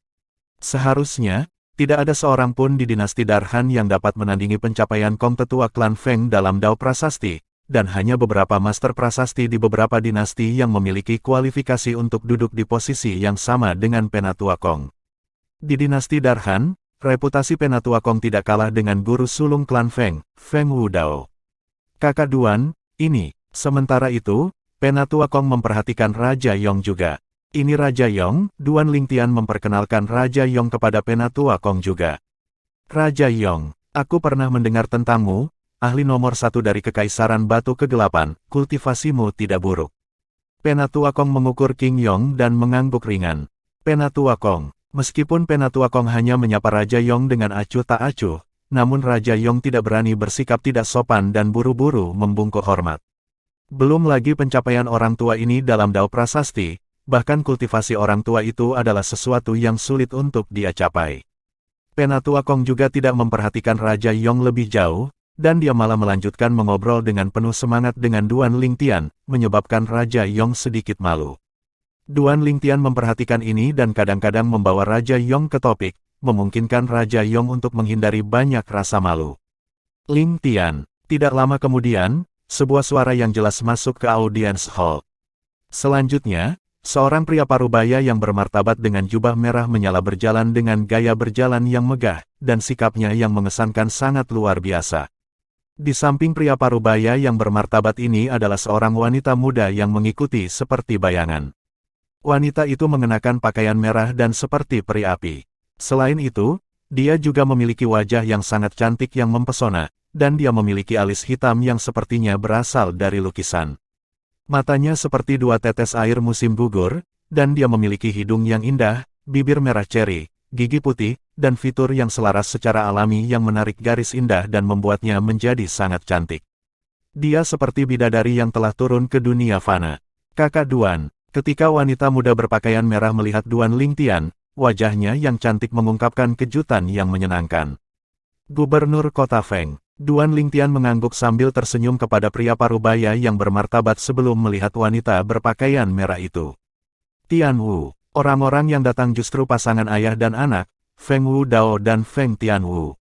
Seharusnya, tidak ada seorang pun di dinasti Darhan yang dapat menandingi pencapaian Kong tetua klan Feng dalam Dao Prasasti, dan hanya beberapa master prasasti di beberapa dinasti yang memiliki kualifikasi untuk duduk di posisi yang sama dengan Penatua Kong. Di dinasti Darhan, reputasi Penatua Kong tidak kalah dengan guru sulung klan Feng, Feng Wudao. Kakak Duan, ini. Sementara itu, Penatua Kong memperhatikan Raja Yong juga. Ini Raja Yong, Duan Lingtian memperkenalkan Raja Yong kepada Penatua Kong juga. Raja Yong, aku pernah mendengar tentangmu, ahli nomor 1 dari Kekaisaran Batu Kegelapan, kultivasimu tidak buruk. Penatua Kong mengukur King Yong dan mengangguk ringan. Penatua Kong, meskipun Penatua Kong hanya menyapa Raja Yong dengan acuh tak acuh, namun Raja Yong tidak berani bersikap tidak sopan dan buru-buru membungkuk hormat. Belum lagi pencapaian orang tua ini dalam Dao Prasasti, bahkan kultivasi orang tua itu adalah sesuatu yang sulit untuk dia capai. Penatua Kong juga tidak memperhatikan Raja Yong lebih jauh, dan dia malah melanjutkan mengobrol dengan penuh semangat dengan Duan Lingtian, menyebabkan Raja Yong sedikit malu. Duan Lingtian memperhatikan ini dan kadang-kadang membawa Raja Yong ke topik, memungkinkan Raja Yong untuk menghindari banyak rasa malu. Lingtian, tidak lama kemudian, sebuah suara yang jelas masuk ke audience hall. Selanjutnya, Seorang pria parubaya yang bermartabat dengan jubah merah menyala berjalan dengan gaya berjalan yang megah, dan sikapnya yang mengesankan sangat luar biasa. Di samping pria parubaya yang bermartabat ini adalah seorang wanita muda yang mengikuti seperti bayangan. Wanita itu mengenakan pakaian merah dan seperti peri api. Selain itu, dia juga memiliki wajah yang sangat cantik yang mempesona, dan dia memiliki alis hitam yang sepertinya berasal dari lukisan. Matanya seperti dua tetes air musim gugur, dan dia memiliki hidung yang indah, bibir merah ceri, gigi putih, dan fitur yang selaras secara alami yang menarik garis indah dan membuatnya menjadi sangat cantik. Dia seperti bidadari yang telah turun ke dunia fana. Kakak Duan. Ketika wanita muda berpakaian merah melihat Duan Lingtian, wajahnya yang cantik mengungkapkan kejutan yang menyenangkan. Gubernur Kota Feng. Duan Lingtian mengangguk sambil tersenyum kepada pria parubaya yang bermartabat sebelum melihat wanita berpakaian merah itu. Tian Wu. Orang-orang yang datang justru pasangan ayah dan anak, Feng Wu Dao dan Feng Tian Wu.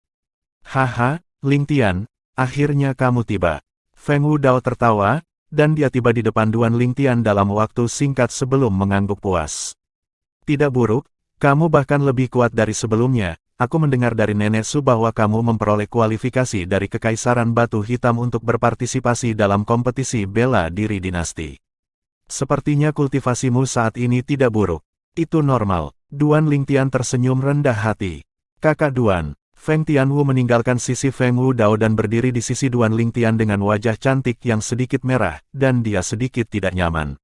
Haha, Lingtian, akhirnya kamu tiba. Feng Wu Dao tertawa, dan dia tiba di depan Duan Lingtian dalam waktu singkat sebelum mengangguk puas. Tidak buruk, kamu bahkan lebih kuat dari sebelumnya. Aku mendengar dari Nenek Su bahwa kamu memperoleh kualifikasi dari Kekaisaran Batu Hitam untuk berpartisipasi dalam kompetisi bela diri dinasti. Sepertinya kultivasimu saat ini tidak buruk. Itu normal. Duan Lingtian tersenyum rendah hati. Kakak Duan. Feng Tianwu meninggalkan sisi Feng Wu Dao dan berdiri di sisi Duan Lingtian dengan wajah cantik yang sedikit merah, dan dia sedikit tidak nyaman.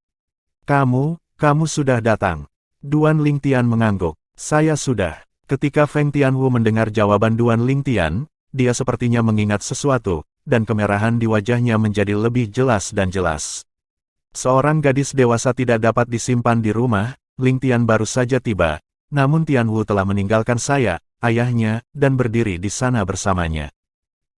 Kamu sudah datang. Duan Lingtian mengangguk. Saya sudah. Ketika Feng Tianwu mendengar jawaban Duan Lingtian, dia sepertinya mengingat sesuatu, dan kemerahan di wajahnya menjadi lebih jelas dan jelas. Seorang gadis dewasa tidak dapat disimpan di rumah, Lingtian baru saja tiba, namun Tianwu telah meninggalkan saya, ayahnya, dan berdiri di sana bersamanya.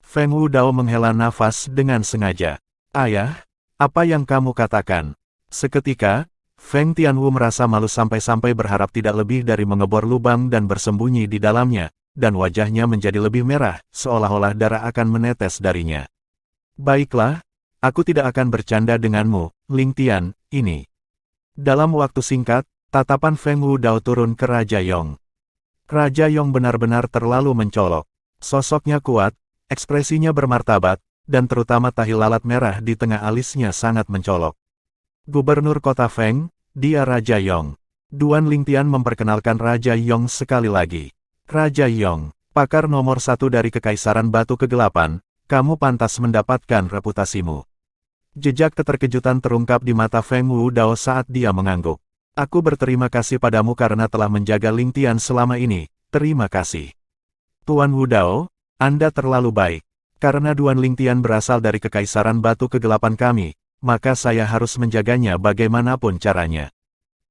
Feng Wu Dao menghela nafas dengan sengaja. Ayah, apa yang kamu katakan? Seketika, Feng Tianwu merasa malu sampai-sampai berharap tidak lebih dari mengebor lubang dan bersembunyi di dalamnya, dan wajahnya menjadi lebih merah, seolah-olah darah akan menetes darinya. Baiklah, aku tidak akan bercanda denganmu, Lingtian, ini. Dalam waktu singkat, tatapan Feng Wu Dao turun ke Raja Yong. Raja Yong benar-benar terlalu mencolok. Sosoknya kuat, ekspresinya bermartabat, dan terutama tahi lalat merah di tengah alisnya sangat mencolok. Gubernur Kota Feng, dia Raja Yong. Duan Lingtian memperkenalkan Raja Yong sekali lagi. Raja Yong, pakar nomor 1 dari Kekaisaran Batu Kegelapan, kamu pantas mendapatkan reputasimu. Jejak keterkejutan terungkap di mata Feng Wu Dao saat dia mengangguk. Aku berterima kasih padamu karena telah menjaga Lingtian selama ini, terima kasih. Tuan Wu Dao, Anda terlalu baik. Karena Duan Lingtian berasal dari Kekaisaran Batu Kegelapan kami, maka saya harus menjaganya bagaimanapun caranya.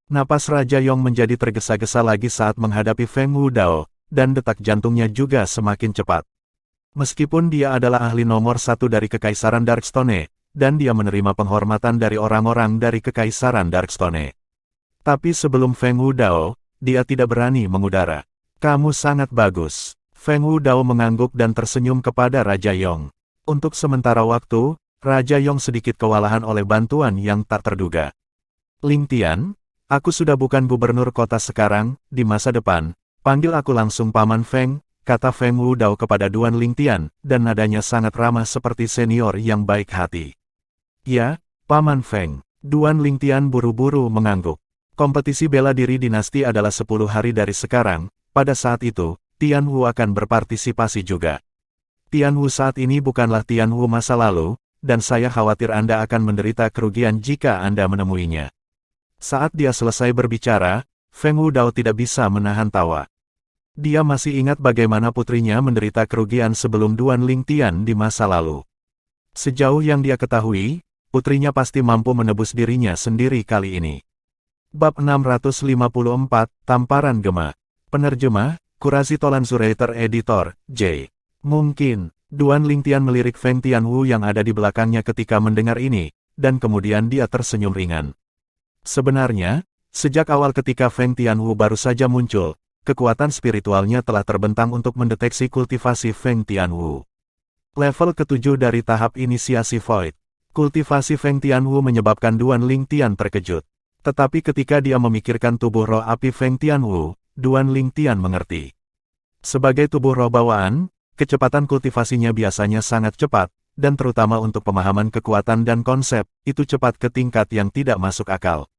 Napas Raja Yong menjadi tergesa-gesa lagi saat menghadapi Feng Wu Dao, dan detak jantungnya juga semakin cepat. Meskipun dia adalah ahli nomor 1 dari Kekaisaran Darkstone, dan dia menerima penghormatan dari orang-orang dari Kekaisaran Darkstone. Tapi sebelum Feng Wu Dao, dia tidak berani mengudara. Kamu sangat bagus. Feng Wu Dao mengangguk dan tersenyum kepada Raja Yong. Untuk sementara waktu, Raja Yong sedikit kewalahan oleh bantuan yang tak terduga. Lingtian, aku sudah bukan gubernur kota sekarang, di masa depan, panggil aku langsung Paman Feng, kata Feng Wu Dao kepada Duan Lingtian, dan nadanya sangat ramah seperti senior yang baik hati. Ya, Paman Feng. Duan Lingtian buru-buru mengangguk. Kompetisi bela diri dinasti adalah 10 hari dari sekarang, pada saat itu, Tian Wu akan berpartisipasi juga. Tian Wu saat ini bukanlah Tian Wu masa lalu, dan saya khawatir Anda akan menderita kerugian jika Anda menemuinya. Saat dia selesai berbicara, Feng Wu Dao tidak bisa menahan tawa. Dia masih ingat bagaimana putrinya menderita kerugian sebelum Duan Lingtian di masa lalu. Sejauh yang dia ketahui, putrinya pasti mampu menebus dirinya sendiri kali ini. Bab 654, Tamparan Gema. Penerjemah, Kurasi Tolanzurator Editor, J. Mungkin, Duan Lingtian melirik Feng Tianwu yang ada di belakangnya ketika mendengar ini, dan kemudian dia tersenyum ringan. Sebenarnya, sejak awal ketika Feng Tianwu baru saja muncul, kekuatan spiritualnya telah terbentang untuk mendeteksi kultivasi Feng Tianwu. Level ke-7 dari tahap inisiasi Void. Kultivasi Feng Tianwu menyebabkan Duan Lingtian terkejut. Tetapi ketika dia memikirkan tubuh roh api Feng Tianwu, Duan Lingtian mengerti. Sebagai tubuh roh bawaan, kecepatan kultivasinya biasanya sangat cepat, dan terutama untuk pemahaman kekuatan dan konsep, itu cepat ke tingkat yang tidak masuk akal.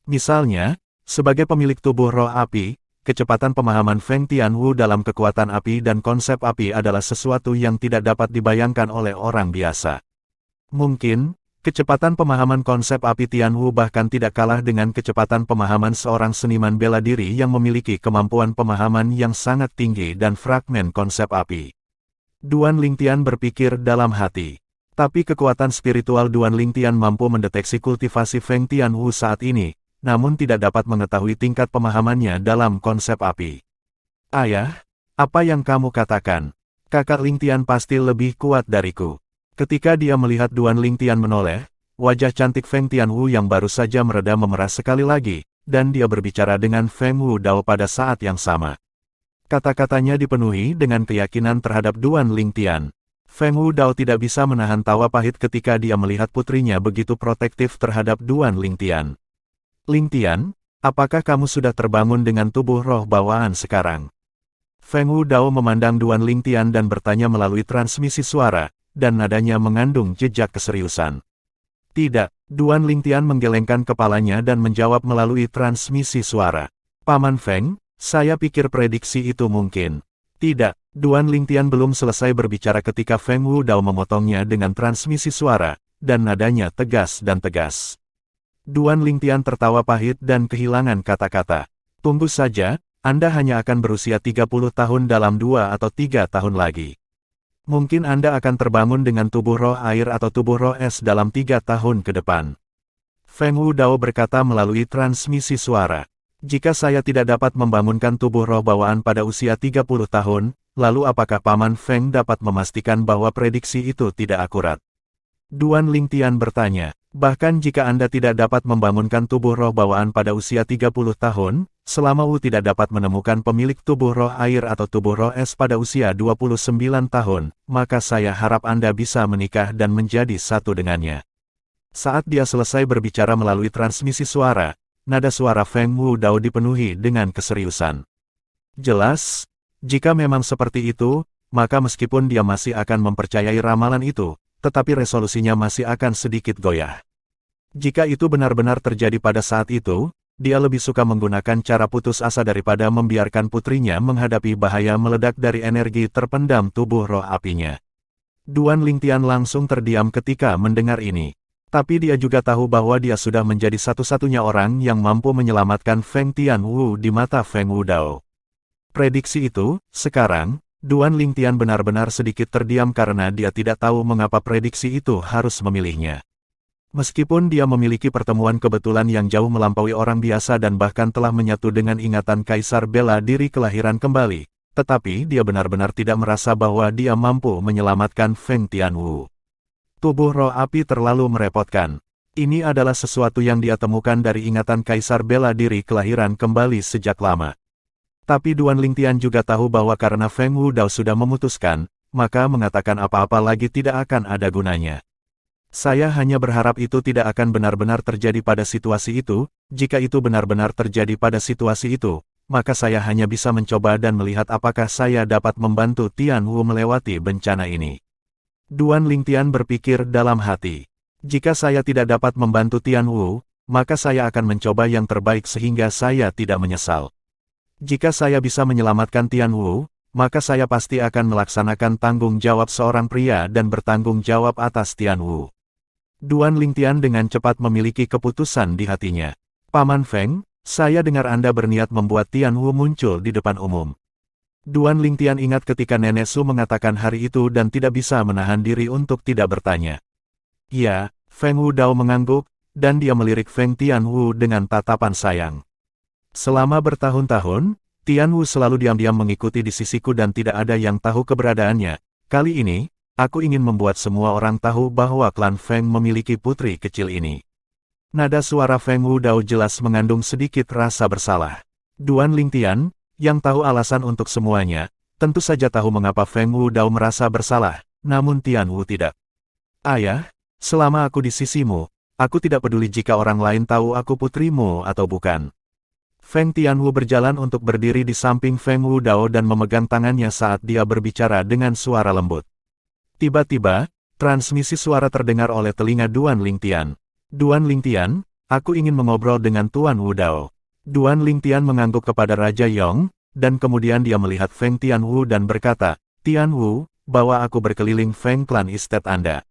Misalnya, sebagai pemilik tubuh roh api, kecepatan pemahaman Feng Tianwu dalam kekuatan api dan konsep api adalah sesuatu yang tidak dapat dibayangkan oleh orang biasa. Mungkin, kecepatan pemahaman konsep api Tianwu bahkan tidak kalah dengan kecepatan pemahaman seorang seniman bela diri yang memiliki kemampuan pemahaman yang sangat tinggi dan fragmen konsep api. Duan Lingtian berpikir dalam hati. Tapi kekuatan spiritual Duan Lingtian mampu mendeteksi kultivasi Feng Tianwu saat ini, namun tidak dapat mengetahui tingkat pemahamannya dalam konsep api. Ayah, apa yang kamu katakan? Kakak Lingtian pasti lebih kuat dariku. Ketika dia melihat Duan Lingtian menoleh, wajah cantik Feng Tianwu yang baru saja mereda memerah sekali lagi, dan dia berbicara dengan Feng Wudao pada saat yang sama. Kata-katanya dipenuhi dengan keyakinan terhadap Duan Lingtian. Feng Wudao tidak bisa menahan tawa pahit ketika dia melihat putrinya begitu protektif terhadap Duan Lingtian. Lingtian, apakah kamu sudah terbangun dengan tubuh roh bawaan sekarang? Feng Wudao memandang Duan Lingtian dan bertanya melalui transmisi suara, dan nadanya mengandung jejak keseriusan. Tidak, Duan Lingtian menggelengkan kepalanya dan menjawab melalui transmisi suara. Paman Feng, saya pikir prediksi itu mungkin. Tidak, Duan Lingtian belum selesai berbicara ketika Feng Wudao memotongnya dengan transmisi suara, dan nadanya tegas dan tegas. Duan Lingtian tertawa pahit dan kehilangan kata-kata. Tunggu saja, Anda hanya akan berusia 30 tahun dalam 2 atau 3 tahun lagi. Mungkin Anda akan terbangun dengan tubuh roh air atau tubuh roh es dalam 3 tahun ke depan. Feng Wudao berkata melalui transmisi suara. Jika saya tidak dapat membangunkan tubuh roh bawaan pada usia 30 tahun, lalu apakah Paman Feng dapat memastikan bahwa prediksi itu tidak akurat? Duan Lingtian bertanya, bahkan jika Anda tidak dapat membangunkan tubuh roh bawaan pada usia 30 tahun, selama Wu tidak dapat menemukan pemilik tubuh roh air atau tubuh roh es pada usia 29 tahun, maka saya harap Anda bisa menikah dan menjadi satu dengannya. Saat dia selesai berbicara melalui transmisi suara, nada suara Feng Wudao dipenuhi dengan keseriusan. Jelas, jika memang seperti itu, maka meskipun dia masih akan mempercayai ramalan itu, tetapi resolusinya masih akan sedikit goyah. Jika itu benar-benar terjadi pada saat itu, dia lebih suka menggunakan cara putus asa daripada membiarkan putrinya menghadapi bahaya meledak dari energi terpendam tubuh roh apinya. Duan Lingtian langsung terdiam ketika mendengar ini. Tapi dia juga tahu bahwa dia sudah menjadi satu-satunya orang yang mampu menyelamatkan Feng Tianwu di mata Feng Wudao. Prediksi itu, sekarang, Duan Lingtian benar-benar sedikit terdiam karena dia tidak tahu mengapa prediksi itu harus memilihnya. Meskipun dia memiliki pertemuan kebetulan yang jauh melampaui orang biasa dan bahkan telah menyatu dengan ingatan Kaisar bela diri kelahiran kembali, tetapi dia benar-benar tidak merasa bahwa dia mampu menyelamatkan Feng Tianwu. Tubuh roh api terlalu merepotkan. Ini adalah sesuatu yang dia temukan dari ingatan Kaisar bela diri kelahiran kembali sejak lama. Tapi Duan Lingtian juga tahu bahwa karena Feng Wudao sudah memutuskan, maka mengatakan apa-apa lagi tidak akan ada gunanya. Saya hanya berharap itu tidak akan benar-benar terjadi pada situasi itu. Jika itu benar-benar terjadi pada situasi itu, maka saya hanya bisa mencoba dan melihat apakah saya dapat membantu Tianwu melewati bencana ini. Duan Lingtian berpikir dalam hati. Jika saya tidak dapat membantu Tianwu, maka saya akan mencoba yang terbaik sehingga saya tidak menyesal. Jika saya bisa menyelamatkan Tianwu, maka saya pasti akan melaksanakan tanggung jawab seorang pria dan bertanggung jawab atas Tianwu. Duan Lingtian dengan cepat memiliki keputusan di hatinya. Paman Feng, saya dengar Anda berniat membuat Tianwu muncul di depan umum. Duan Lingtian ingat ketika Nenek Su mengatakan hari itu dan tidak bisa menahan diri untuk tidak bertanya. Ya, Feng Wudao mengangguk, dan dia melirik Feng Tianwu dengan tatapan sayang. Selama bertahun-tahun, Tianwu selalu diam-diam mengikuti di sisiku dan tidak ada yang tahu keberadaannya. Kali ini, aku ingin membuat semua orang tahu bahwa klan Feng memiliki putri kecil ini. Nada suara Feng Wudao jelas mengandung sedikit rasa bersalah. Duan Lingtian, yang tahu alasan untuk semuanya, tentu saja tahu mengapa Feng Wudao merasa bersalah, namun Tianwu tidak. Ayah, selama aku di sisimu, aku tidak peduli jika orang lain tahu aku putrimu atau bukan. Feng Tianwu berjalan untuk berdiri di samping Feng Wudao dan memegang tangannya saat dia berbicara dengan suara lembut. Tiba-tiba, transmisi suara terdengar oleh telinga Duan Lingtian. Duan Lingtian, aku ingin mengobrol dengan Tuan Wudao. Duan Lingtian mengangguk kepada Raja Yong, dan kemudian dia melihat Feng Tianwu dan berkata, Tianwu, bawa aku berkeliling Feng Clan Estate Anda.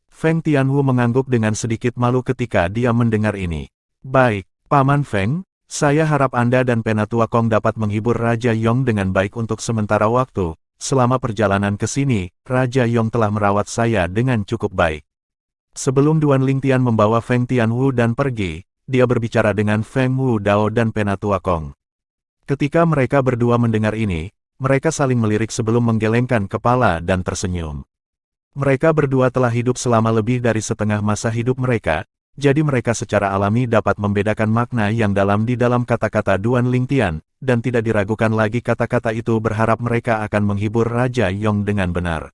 Feng Tianwu mengangguk dengan sedikit malu ketika dia mendengar ini. Baik, Paman Feng, saya harap Anda dan Penatua Kong dapat menghibur Raja Yong dengan baik untuk sementara waktu. Selama perjalanan ke sini, Raja Yong telah merawat saya dengan cukup baik. Sebelum Duan Lingtian membawa Feng Tianwu dan pergi, dia berbicara dengan Feng Wudao dan Penatua Kong. Ketika mereka berdua mendengar ini, mereka saling melirik sebelum menggelengkan kepala dan tersenyum. Mereka berdua telah hidup selama lebih dari setengah masa hidup mereka, jadi mereka secara alami dapat membedakan makna yang dalam di dalam kata-kata Duan Lingtian, dan tidak diragukan lagi kata-kata itu berharap mereka akan menghibur Raja Yong dengan benar.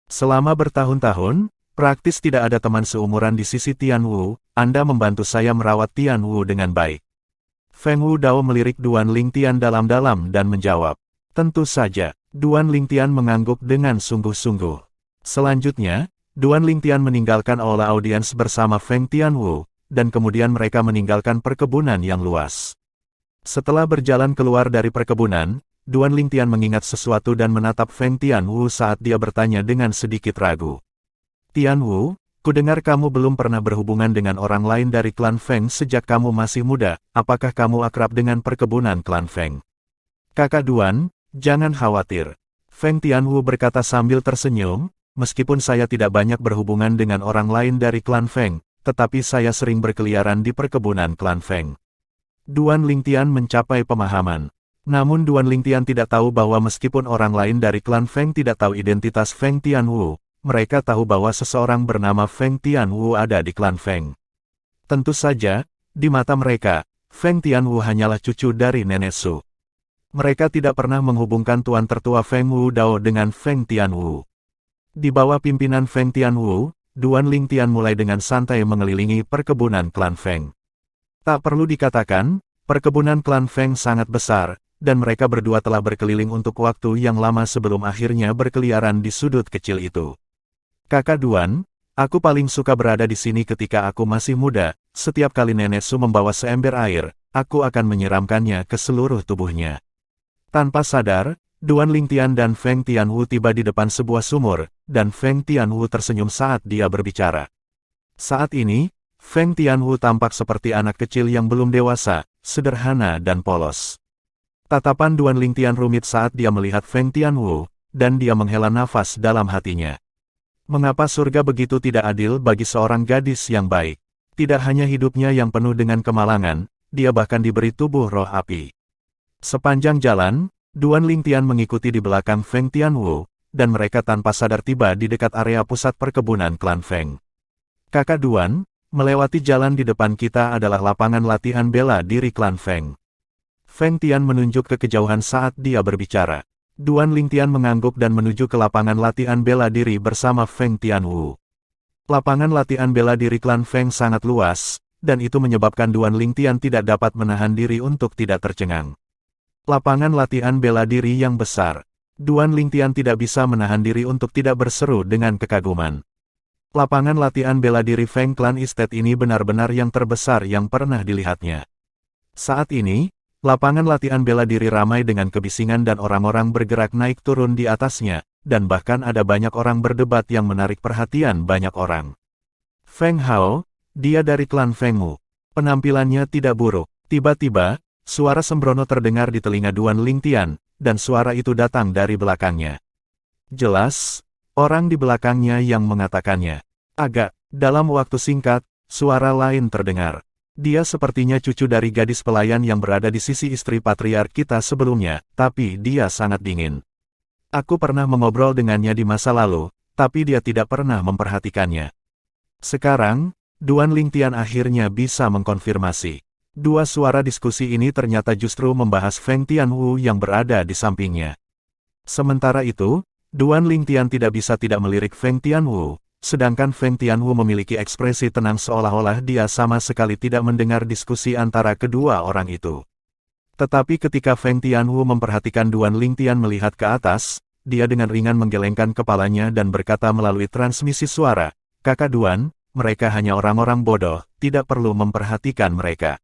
Selama bertahun-tahun, praktis tidak ada teman seumuran di sisi Tianwu, Anda membantu saya merawat Tianwu dengan baik. Feng Wudao melirik Duan Lingtian dalam-dalam dan menjawab. Tentu saja, Duan Lingtian mengangguk dengan sungguh-sungguh. Selanjutnya, Duan Lingtian meninggalkan aula audiens bersama Feng Tianwu, dan kemudian mereka meninggalkan perkebunan yang luas. Setelah berjalan keluar dari perkebunan, Duan Lingtian mengingat sesuatu dan menatap Feng Tianwu saat dia bertanya dengan sedikit ragu. Tianwu, kudengar kamu belum pernah berhubungan dengan orang lain dari klan Feng sejak kamu masih muda, apakah kamu akrab dengan perkebunan klan Feng? Kakak Duan, jangan khawatir. Feng Tianwu berkata sambil tersenyum, meskipun saya tidak banyak berhubungan dengan orang lain dari klan Feng, tetapi saya sering berkeliaran di perkebunan klan Feng. Duan Lingtian mencapai pemahaman. Namun Duan Lingtian tidak tahu bahwa meskipun orang lain dari klan Feng tidak tahu identitas Feng Tianwu, mereka tahu bahwa seseorang bernama Feng Tianwu ada di klan Feng. Tentu saja, di mata mereka, Feng Tianwu hanyalah cucu dari Nenek Su. Mereka tidak pernah menghubungkan tuan tertua Feng Wudao dengan Feng Tianwu. Di bawah pimpinan Feng Tianwu, Duan Lingtian mulai dengan santai mengelilingi perkebunan klan Feng. Tak perlu dikatakan, perkebunan klan Feng sangat besar, dan mereka berdua telah berkeliling untuk waktu yang lama sebelum akhirnya berkeliaran di sudut kecil itu. Kakak Duan, aku paling suka berada di sini ketika aku masih muda, setiap kali Nenek Su membawa seember air, aku akan menyiramkannya ke seluruh tubuhnya. Tanpa sadar, Duan Lingtian dan Feng Tianwu tiba di depan sebuah sumur, dan Feng Tianwu tersenyum saat dia berbicara. Saat ini, Feng Tianwu tampak seperti anak kecil yang belum dewasa, sederhana dan polos. Tatapan Duan Lingtian rumit saat dia melihat Feng Tianwu, dan dia menghela nafas dalam hatinya. Mengapa surga begitu tidak adil bagi seorang gadis yang baik? Tidak hanya hidupnya yang penuh dengan kemalangan, dia bahkan diberi tubuh roh api. Sepanjang jalan, Duan Lingtian mengikuti di belakang Feng Tianwu, dan mereka tanpa sadar tiba di dekat area pusat perkebunan klan Feng. Kakak Duan, melewati jalan di depan kita adalah lapangan latihan bela diri klan Feng. Feng Tian menunjuk ke kejauhan saat dia berbicara. Duan Lingtian mengangguk dan menuju ke lapangan latihan bela diri bersama Feng Tianwu. Lapangan latihan bela diri klan Feng sangat luas, dan itu menyebabkan Duan Lingtian tidak dapat menahan diri untuk tidak tercengang. Lapangan latihan bela diri yang besar. Duan Lingtian tidak bisa menahan diri untuk tidak berseru dengan kekaguman. Lapangan latihan bela diri Feng Clan Estate ini benar-benar yang terbesar yang pernah dilihatnya. Saat ini, lapangan latihan bela diri ramai dengan kebisingan dan orang-orang bergerak naik turun di atasnya, dan bahkan ada banyak orang berdebat yang menarik perhatian banyak orang. Feng Hao, dia dari klan Fengmu. Penampilannya tidak buruk. Tiba-tiba, suara sembrono terdengar di telinga Duan Lingtian, dan suara itu datang dari belakangnya. Jelas, orang di belakangnya yang mengatakannya. Agak, dalam waktu singkat, suara lain terdengar. Dia sepertinya cucu dari gadis pelayan yang berada di sisi istri patriark kita sebelumnya, tapi dia sangat dingin. Aku pernah mengobrol dengannya di masa lalu, tapi dia tidak pernah memperhatikannya. Sekarang, Duan Lingtian akhirnya bisa mengkonfirmasi. Dua suara diskusi ini ternyata justru membahas Feng Tianwu yang berada di sampingnya. Sementara itu, Duan Lingtian tidak bisa tidak melirik Feng Tianwu, sedangkan Feng Tianwu memiliki ekspresi tenang seolah-olah dia sama sekali tidak mendengar diskusi antara kedua orang itu. Tetapi ketika Feng Tianwu memperhatikan Duan Lingtian melihat ke atas, dia dengan ringan menggelengkan kepalanya dan berkata melalui transmisi suara, "Kakak Duan, mereka hanya orang-orang bodoh, tidak perlu memperhatikan mereka."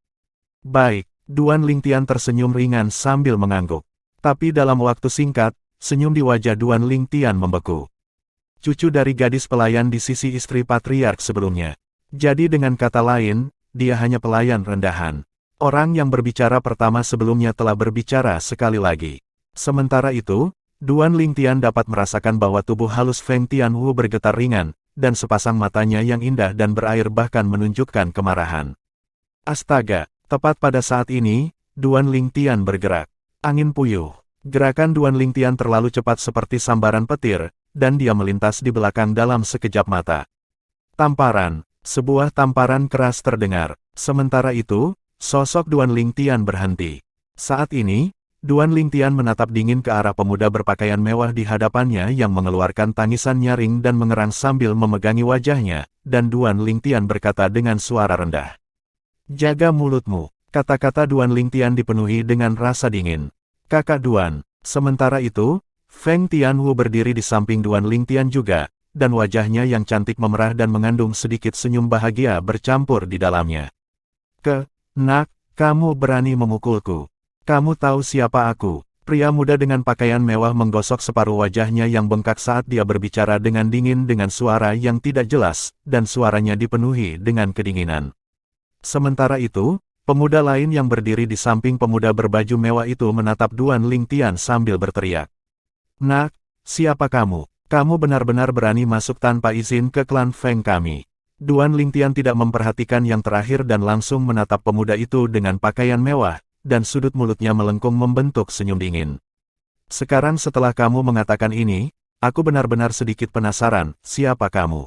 Baik, Duan Lingtian tersenyum ringan sambil mengangguk. Tapi dalam waktu singkat, senyum di wajah Duan Lingtian membeku. Cucu dari gadis pelayan di sisi istri patriark sebelumnya. Jadi dengan kata lain, dia hanya pelayan rendahan. Orang yang berbicara pertama sebelumnya telah berbicara sekali lagi. Sementara itu, Duan Lingtian dapat merasakan bahwa tubuh halus Feng Tianwu bergetar ringan, dan sepasang matanya yang indah dan berair bahkan menunjukkan kemarahan. Astaga! Tepat pada saat ini, Duan Lingtian bergerak. Angin puyuh. Gerakan Duan Lingtian terlalu cepat seperti sambaran petir, dan dia melintas di belakang dalam sekejap mata. Tamparan. Sebuah tamparan keras terdengar. Sementara itu, sosok Duan Lingtian berhenti. Saat ini, Duan Lingtian menatap dingin ke arah pemuda berpakaian mewah di hadapannya yang mengeluarkan tangisan nyaring dan mengerang sambil memegangi wajahnya, dan Duan Lingtian berkata dengan suara rendah. "Jaga mulutmu." Kata-kata Duan Lingtian dipenuhi dengan rasa dingin. "Kakak Duan." Sementara itu, Feng Tianwu berdiri di samping Duan Lingtian juga, dan wajahnya yang cantik memerah dan mengandung sedikit senyum bahagia bercampur di dalamnya. "Nak, kamu berani memukulku. Kamu tahu siapa aku?" Pria muda dengan pakaian mewah menggosok separuh wajahnya yang bengkak saat dia berbicara dengan dingin dengan suara yang tidak jelas, dan suaranya dipenuhi dengan kedinginan. Sementara itu, pemuda lain yang berdiri di samping pemuda berbaju mewah itu menatap Duan Lingtian sambil berteriak. "Nak, siapa kamu? Kamu benar-benar berani masuk tanpa izin ke klan Feng kami." Duan Lingtian tidak memperhatikan yang terakhir dan langsung menatap pemuda itu dengan pakaian mewah, dan sudut mulutnya melengkung membentuk senyum dingin. "Sekarang setelah kamu mengatakan ini, aku benar-benar sedikit penasaran, siapa kamu?"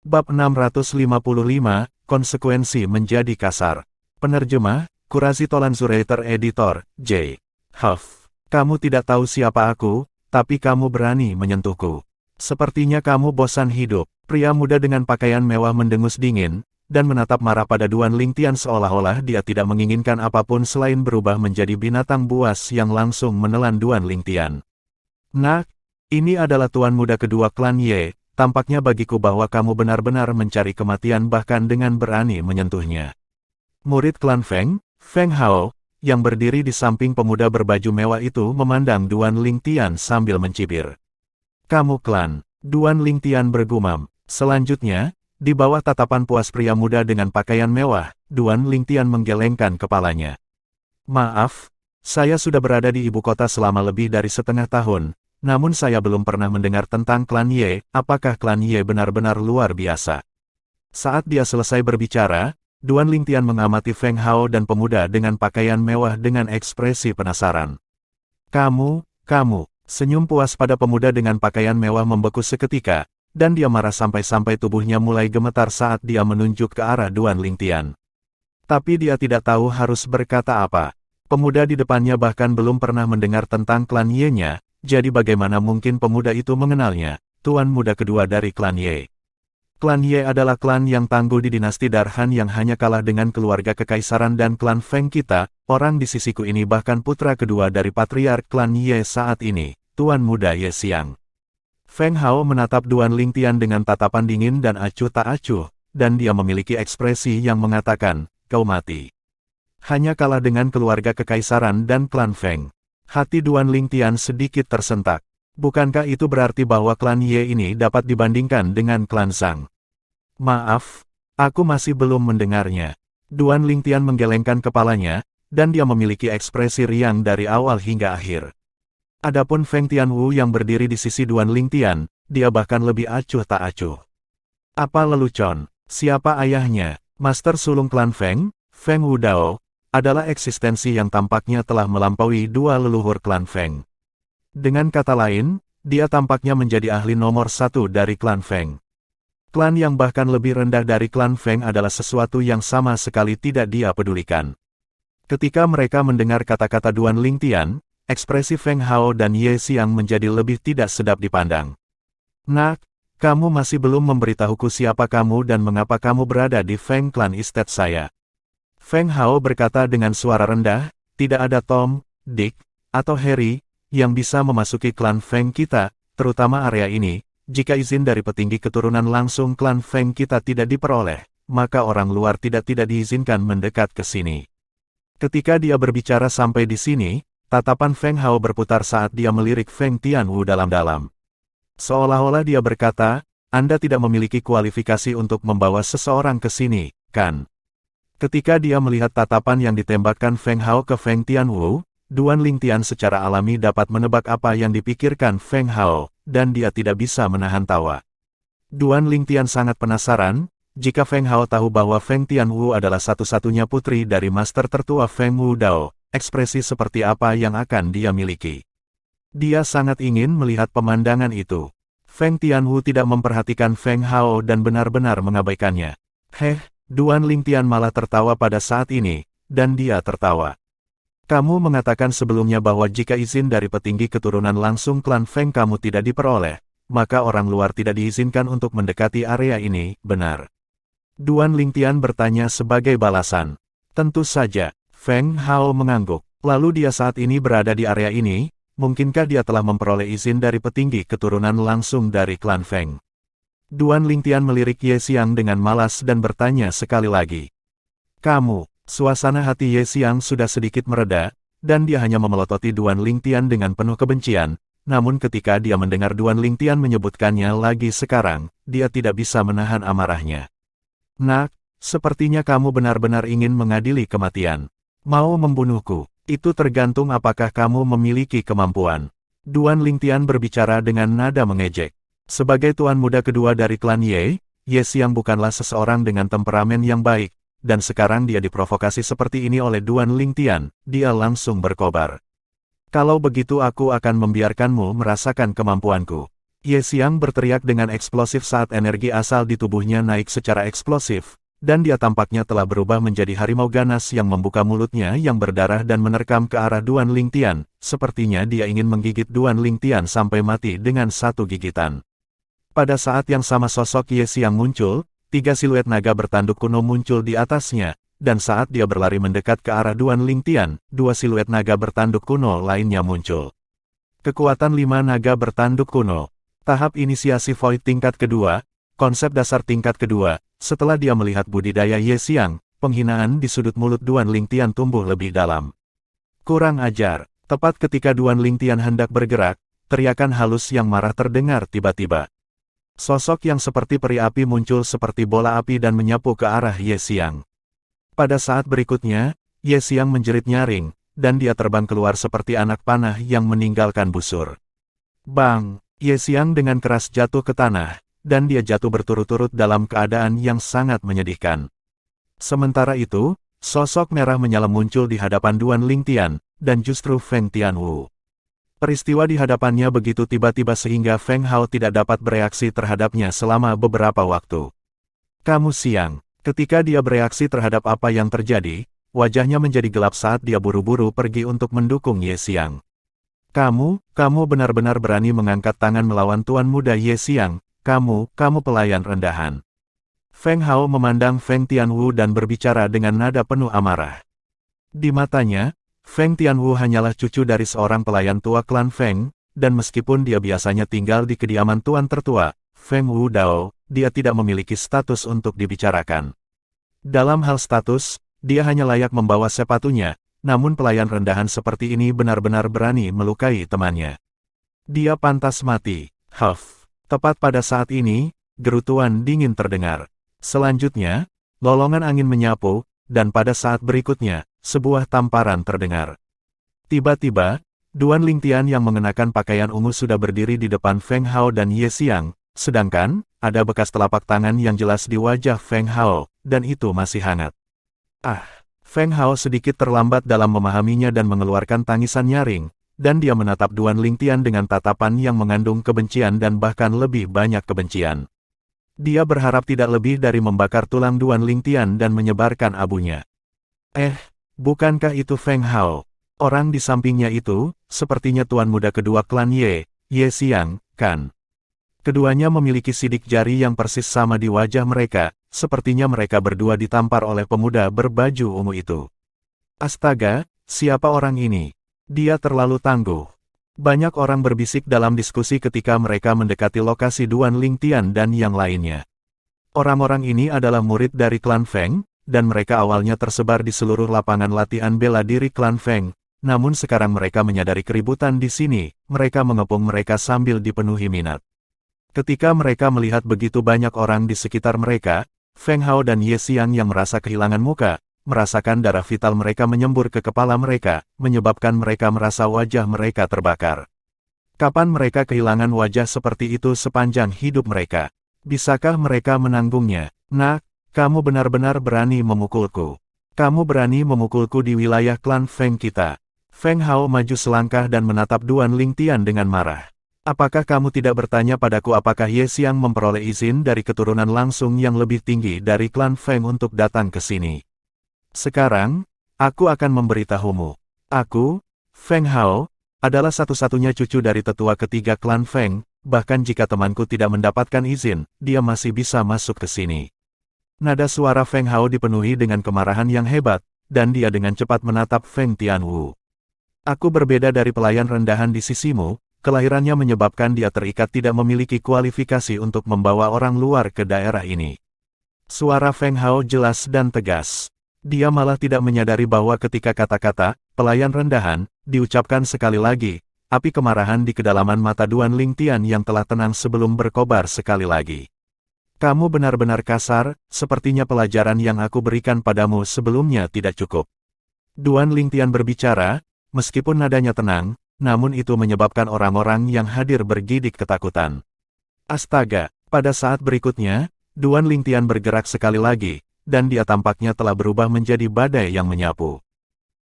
Bab 655, Konsekuensi menjadi kasar. Penerjemah, Qurazi Tolan Zuraiter Editor, J. Huff. "Kamu tidak tahu siapa aku, tapi kamu berani menyentuhku. Sepertinya kamu bosan hidup." Pria muda dengan pakaian mewah mendengus dingin, dan menatap marah pada Duan Lingtian seolah-olah dia tidak menginginkan apapun selain berubah menjadi binatang buas yang langsung menelan Duan Lingtian. "Nak, ini adalah tuan muda kedua klan Ye. Tampaknya bagiku bahwa kamu benar-benar mencari kematian bahkan dengan berani menyentuhnya." Murid klan Feng, Feng Hao, yang berdiri di samping pemuda berbaju mewah itu memandang Duan Lingtian sambil mencibir. "Kamu klan?" Duan Lingtian bergumam. Selanjutnya, di bawah tatapan puas pria muda dengan pakaian mewah, Duan Lingtian menggelengkan kepalanya. "Maaf, saya sudah berada di ibu kota selama lebih dari setengah tahun. Namun saya belum pernah mendengar tentang klan Ye. Apakah klan Ye benar-benar luar biasa?" Saat dia selesai berbicara, Duan Lingtian mengamati Feng Hao dan pemuda dengan pakaian mewah dengan ekspresi penasaran. Kamu," senyum puas pada pemuda dengan pakaian mewah membeku seketika, dan dia marah sampai-sampai tubuhnya mulai gemetar saat dia menunjuk ke arah Duan Lingtian. Tapi dia tidak tahu harus berkata apa. Pemuda di depannya bahkan belum pernah mendengar tentang klan Ye-nya. Jadi bagaimana mungkin pemuda itu mengenalnya, tuan muda kedua dari klan Ye. Klan Ye adalah klan yang tangguh di dinasti Darhan yang hanya kalah dengan keluarga kekaisaran dan klan Feng kita, orang di sisiku ini bahkan putra kedua dari patriark klan Ye saat ini, tuan muda Ye Xiang. Feng Hao menatap Duan Lingtian dengan tatapan dingin dan acuh tak acuh, dan dia memiliki ekspresi yang mengatakan, "Kau mati." Hanya kalah dengan keluarga kekaisaran dan klan Feng. Hati Duan Lingtian sedikit tersentak. Bukankah itu berarti bahwa klan Ye ini dapat dibandingkan dengan klan Zhang? "Maaf, aku masih belum mendengarnya." Duan Lingtian menggelengkan kepalanya, dan dia memiliki ekspresi riang dari awal hingga akhir. Adapun Feng Tianwu yang berdiri di sisi Duan Lingtian, dia bahkan lebih acuh tak acuh. "Apa lelucon? Siapa ayahnya?" Master sulung klan Feng, Feng Wudao, adalah eksistensi yang tampaknya telah melampaui dua leluhur klan Feng. Dengan kata lain, dia tampaknya menjadi ahli nomor satu dari klan Feng. Klan yang bahkan lebih rendah dari klan Feng adalah sesuatu yang sama sekali tidak dia pedulikan. Ketika mereka mendengar kata-kata Duan Lingtian, ekspresi Feng Hao dan Ye Xiang menjadi lebih tidak sedap dipandang. "Nak, Kamu masih belum memberitahuku siapa kamu dan mengapa kamu berada di Feng Clan Estate saya. Feng Hao berkata dengan suara rendah, tidak ada Tom, Dick, atau Harry, yang bisa memasuki klan Feng kita, terutama area ini. Jika izin dari petinggi keturunan langsung klan Feng kita tidak diperoleh, maka orang luar tidak diizinkan mendekat ke sini. Ketika dia berbicara sampai di sini, tatapan Feng Hao berputar saat dia melirik Feng Tianwu dalam-dalam. Seolah-olah dia berkata, Anda tidak memiliki kualifikasi untuk membawa seseorang ke sini, kan? Ketika dia melihat tatapan yang ditembakkan Feng Hao ke Feng Tianwu, Duan Lingtian secara alami dapat menebak apa yang dipikirkan Feng Hao, dan dia tidak bisa menahan tawa. Duan Lingtian sangat penasaran, jika Feng Hao tahu bahwa Feng Tianwu adalah satu-satunya putri dari master tertua Feng Wudao, ekspresi seperti apa yang akan dia miliki. Dia sangat ingin melihat pemandangan itu. Feng Tianwu tidak memperhatikan Feng Hao dan benar-benar mengabaikannya. Duan Lingtian malah tertawa pada saat ini, dan dia tertawa. Kamu mengatakan sebelumnya bahwa jika izin dari petinggi keturunan langsung klan Feng kamu tidak diperoleh, maka orang luar tidak diizinkan untuk mendekati area ini, benar? Duan Lingtian bertanya sebagai balasan. Tentu saja, Feng Hao mengangguk. Lalu dia saat ini berada di area ini, mungkinkah dia telah memperoleh izin dari petinggi keturunan langsung dari klan Feng? Duan Lingtian melirik Ye Xiang dengan malas dan bertanya sekali lagi. Kamu, suasana hati Ye Xiang sudah sedikit mereda, dan dia hanya memelototi Duan Lingtian dengan penuh kebencian, namun ketika dia mendengar Duan Lingtian menyebutkannya lagi sekarang, dia tidak bisa menahan amarahnya. Nak, sepertinya kamu benar-benar ingin mengadili kematian. Mau membunuhku. Itu tergantung apakah kamu memiliki kemampuan. Duan Lingtian berbicara dengan nada mengejek. Sebagai tuan muda kedua dari klan Ye, Ye Xiang bukanlah seseorang dengan temperamen yang baik, dan sekarang dia diprovokasi seperti ini oleh Duan Lingtian, dia langsung berkobar. Kalau begitu aku akan membiarkanmu merasakan kemampuanku. Ye Xiang berteriak dengan eksplosif saat energi asal di tubuhnya naik secara eksplosif, dan dia tampaknya telah berubah menjadi harimau ganas yang membuka mulutnya yang berdarah dan menerkam ke arah Duan Lingtian, sepertinya dia ingin menggigit Duan Lingtian sampai mati dengan satu gigitan. Pada saat yang sama sosok Ye Xiang muncul, 3 siluet naga bertanduk kuno muncul di atasnya, dan saat dia berlari mendekat ke arah Duan Lingtian, 2 siluet naga bertanduk kuno lainnya muncul. Kekuatan 5 naga bertanduk kuno. Tahap inisiasi Void tingkat kedua, konsep dasar tingkat kedua. Setelah dia melihat budidaya Ye Xiang, penghinaan di sudut mulut Duan Lingtian tumbuh lebih dalam. Kurang ajar. Tepat ketika Duan Lingtian hendak bergerak, teriakan halus yang marah terdengar tiba-tiba. Sosok yang seperti peri api muncul seperti bola api dan menyapu ke arah Ye Xiang. Pada saat berikutnya, Ye Xiang menjerit nyaring, dan dia terbang keluar seperti anak panah yang meninggalkan busur. Bang! Ye Xiang dengan keras jatuh ke tanah, dan dia jatuh berturut-turut dalam keadaan yang sangat menyedihkan. Sementara itu, sosok merah menyala muncul di hadapan Duan Lingtian, dan justru Feng Tianwu. Peristiwa di hadapannya begitu tiba-tiba sehingga Feng Hao tidak dapat bereaksi terhadapnya selama beberapa waktu. Kamu siang. Ketika dia bereaksi terhadap apa yang terjadi, wajahnya menjadi gelap saat dia buru-buru pergi untuk mendukung Ye Xiang. Kamu benar-benar berani mengangkat tangan melawan Tuan Muda Ye Xiang. Kamu pelayan rendahan. Feng Hao memandang Feng Tianwu dan berbicara dengan nada penuh amarah. Di matanya, Feng Tianwu hanyalah cucu dari seorang pelayan tua klan Feng, dan meskipun dia biasanya tinggal di kediaman tuan tertua, Feng Wudao, dia tidak memiliki status untuk dibicarakan. Dalam hal status, dia hanya layak membawa sepatunya, namun pelayan rendahan seperti ini benar-benar berani melukai temannya. Dia pantas mati. Huff. Tepat pada saat ini, gerutuan dingin terdengar. Selanjutnya, lolongan angin menyapu, dan pada saat berikutnya, sebuah tamparan terdengar. Tiba-tiba, Duan Lingtian yang mengenakan pakaian ungu sudah berdiri di depan Feng Hao dan Ye Xiang, sedangkan, ada bekas telapak tangan yang jelas di wajah Feng Hao, dan itu masih hangat. Feng Hao sedikit terlambat dalam memahaminya dan mengeluarkan tangisan nyaring, dan dia menatap Duan Lingtian dengan tatapan yang mengandung kebencian dan bahkan lebih banyak kebencian. Dia berharap tidak lebih dari membakar tulang Duan Lingtian dan menyebarkan abunya. Bukankah itu Feng Hao? Orang di sampingnya itu, sepertinya tuan muda kedua klan Ye Xiang, kan? Keduanya memiliki sidik jari yang persis sama di wajah mereka, sepertinya mereka berdua ditampar oleh pemuda berbaju ungu itu. Astaga, siapa orang ini? Dia terlalu tangguh. Banyak orang berbisik dalam diskusi ketika mereka mendekati lokasi Duan Lingtian dan yang lainnya. Orang-orang ini adalah murid dari klan Feng, dan mereka awalnya tersebar di seluruh lapangan latihan bela diri klan Feng. Namun sekarang mereka menyadari keributan di sini, mereka mengepung mereka sambil dipenuhi minat. Ketika mereka melihat begitu banyak orang di sekitar mereka, Feng Hao dan Ye Xiang yang merasa kehilangan muka, merasakan darah vital mereka menyembur ke kepala mereka, menyebabkan mereka merasa wajah mereka terbakar. Kapan mereka kehilangan wajah seperti itu sepanjang hidup mereka? Bisakah mereka menanggungnya? Nak, kamu benar-benar berani memukulku. Kamu berani memukulku di wilayah klan Feng kita. Feng Hao maju selangkah dan menatap Duan Lingtian dengan marah. Apakah kamu tidak bertanya padaku apakah Ye Xiang memperoleh izin dari keturunan langsung yang lebih tinggi dari klan Feng untuk datang ke sini? Sekarang, aku akan memberitahumu. Aku, Feng Hao, adalah satu-satunya cucu dari tetua ketiga klan Feng, bahkan jika temanku tidak mendapatkan izin, dia masih bisa masuk ke sini. Nada suara Feng Hao dipenuhi dengan kemarahan yang hebat, dan dia dengan cepat menatap Feng Tianwu. Aku berbeda dari pelayan rendahan di sisimu. Kelahirannya menyebabkan dia terikat tidak memiliki kualifikasi untuk membawa orang luar ke daerah ini. Suara Feng Hao jelas dan tegas. Dia malah tidak menyadari bahwa ketika kata-kata, pelayan rendahan, diucapkan sekali lagi, api kemarahan di kedalaman mata Duan Lingtian yang telah tenang sebelum berkobar sekali lagi. Kamu benar-benar kasar, sepertinya pelajaran yang aku berikan padamu sebelumnya tidak cukup. Duan Lingtian berbicara, meskipun nadanya tenang, namun itu menyebabkan orang-orang yang hadir bergidik ketakutan. Astaga, pada saat berikutnya, Duan Lingtian bergerak sekali lagi, dan dia tampaknya telah berubah menjadi badai yang menyapu.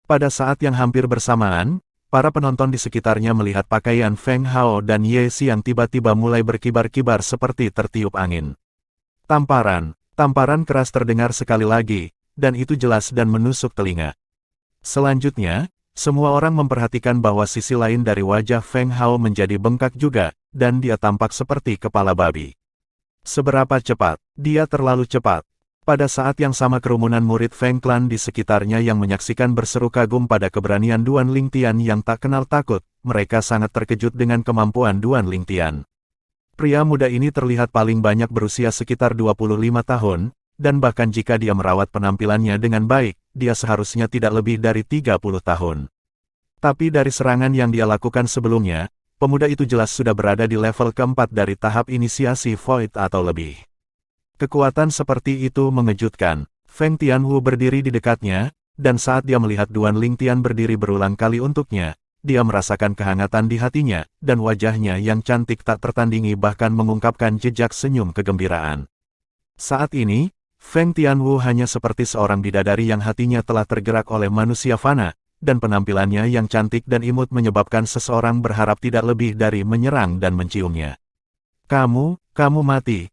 Pada saat yang hampir bersamaan, para penonton di sekitarnya melihat pakaian Feng Hao dan Ye Xiang tiba-tiba mulai berkibar-kibar seperti tertiup angin. Tamparan keras terdengar sekali lagi, dan itu jelas dan menusuk telinga. Selanjutnya, semua orang memperhatikan bahwa sisi lain dari wajah Feng Hao menjadi bengkak juga, dan dia tampak seperti kepala babi. Seberapa cepat? Dia terlalu cepat. Pada saat yang sama kerumunan murid Feng Clan di sekitarnya yang menyaksikan berseru kagum pada keberanian Duan Lingtian yang tak kenal takut, mereka sangat terkejut dengan kemampuan Duan Lingtian. Pria muda ini terlihat paling banyak berusia sekitar 25 tahun, dan bahkan jika dia merawat penampilannya dengan baik, dia seharusnya tidak lebih dari 30 tahun. Tapi dari serangan yang dia lakukan sebelumnya, pemuda itu jelas sudah berada di level keempat dari tahap inisiasi Void atau lebih. Kekuatan seperti itu mengejutkan. Feng Tianwu berdiri di dekatnya, dan saat dia melihat Duan Lingtian berdiri berulang kali untuknya, dia merasakan kehangatan di hatinya, dan wajahnya yang cantik tak tertandingi bahkan mengungkapkan jejak senyum kegembiraan. Saat ini, Feng Tianwu hanya seperti seorang bidadari yang hatinya telah tergerak oleh manusia fana, dan penampilannya yang cantik dan imut menyebabkan seseorang berharap tidak lebih dari menyerang dan menciumnya. Kamu mati.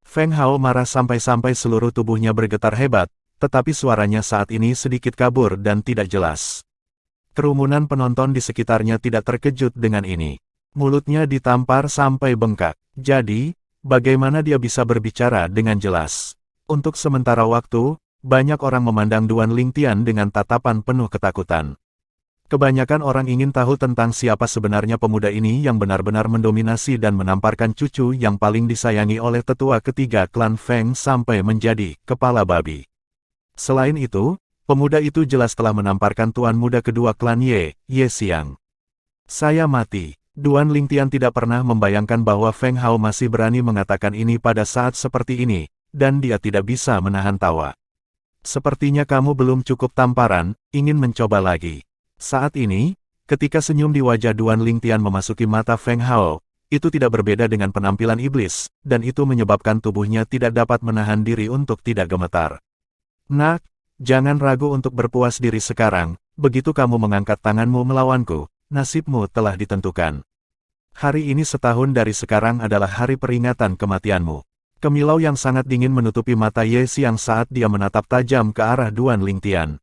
Feng Hao marah sampai-sampai seluruh tubuhnya bergetar hebat, tetapi suaranya saat ini sedikit kabur dan tidak jelas. Kerumunan penonton di sekitarnya tidak terkejut dengan ini. Mulutnya ditampar sampai bengkak. Jadi, bagaimana dia bisa berbicara dengan jelas? Untuk sementara waktu, banyak orang memandang Duan Lingtian dengan tatapan penuh ketakutan. Kebanyakan orang ingin tahu tentang siapa sebenarnya pemuda ini yang benar-benar mendominasi dan menamparkan cucu yang paling disayangi oleh tetua ketiga klan Feng sampai menjadi kepala babi. Selain itu, pemuda itu jelas telah menamparkan tuan muda kedua klan Ye Xiang. Saya mati. Duan Lingtian tidak pernah membayangkan bahwa Feng Hao masih berani mengatakan ini pada saat seperti ini, dan dia tidak bisa menahan tawa. Sepertinya kamu belum cukup tamparan, ingin mencoba lagi. Saat ini, ketika senyum di wajah Duan Lingtian memasuki mata Feng Hao, itu tidak berbeda dengan penampilan iblis, dan itu menyebabkan tubuhnya tidak dapat menahan diri untuk tidak gemetar. Nak, jangan ragu untuk berpuas diri sekarang, begitu kamu mengangkat tanganmu melawanku, nasibmu telah ditentukan. Hari ini setahun dari sekarang adalah hari peringatan kematianmu. Kemilau yang sangat dingin menutupi mata Ye Xiang saat dia menatap tajam ke arah Duan Lingtian.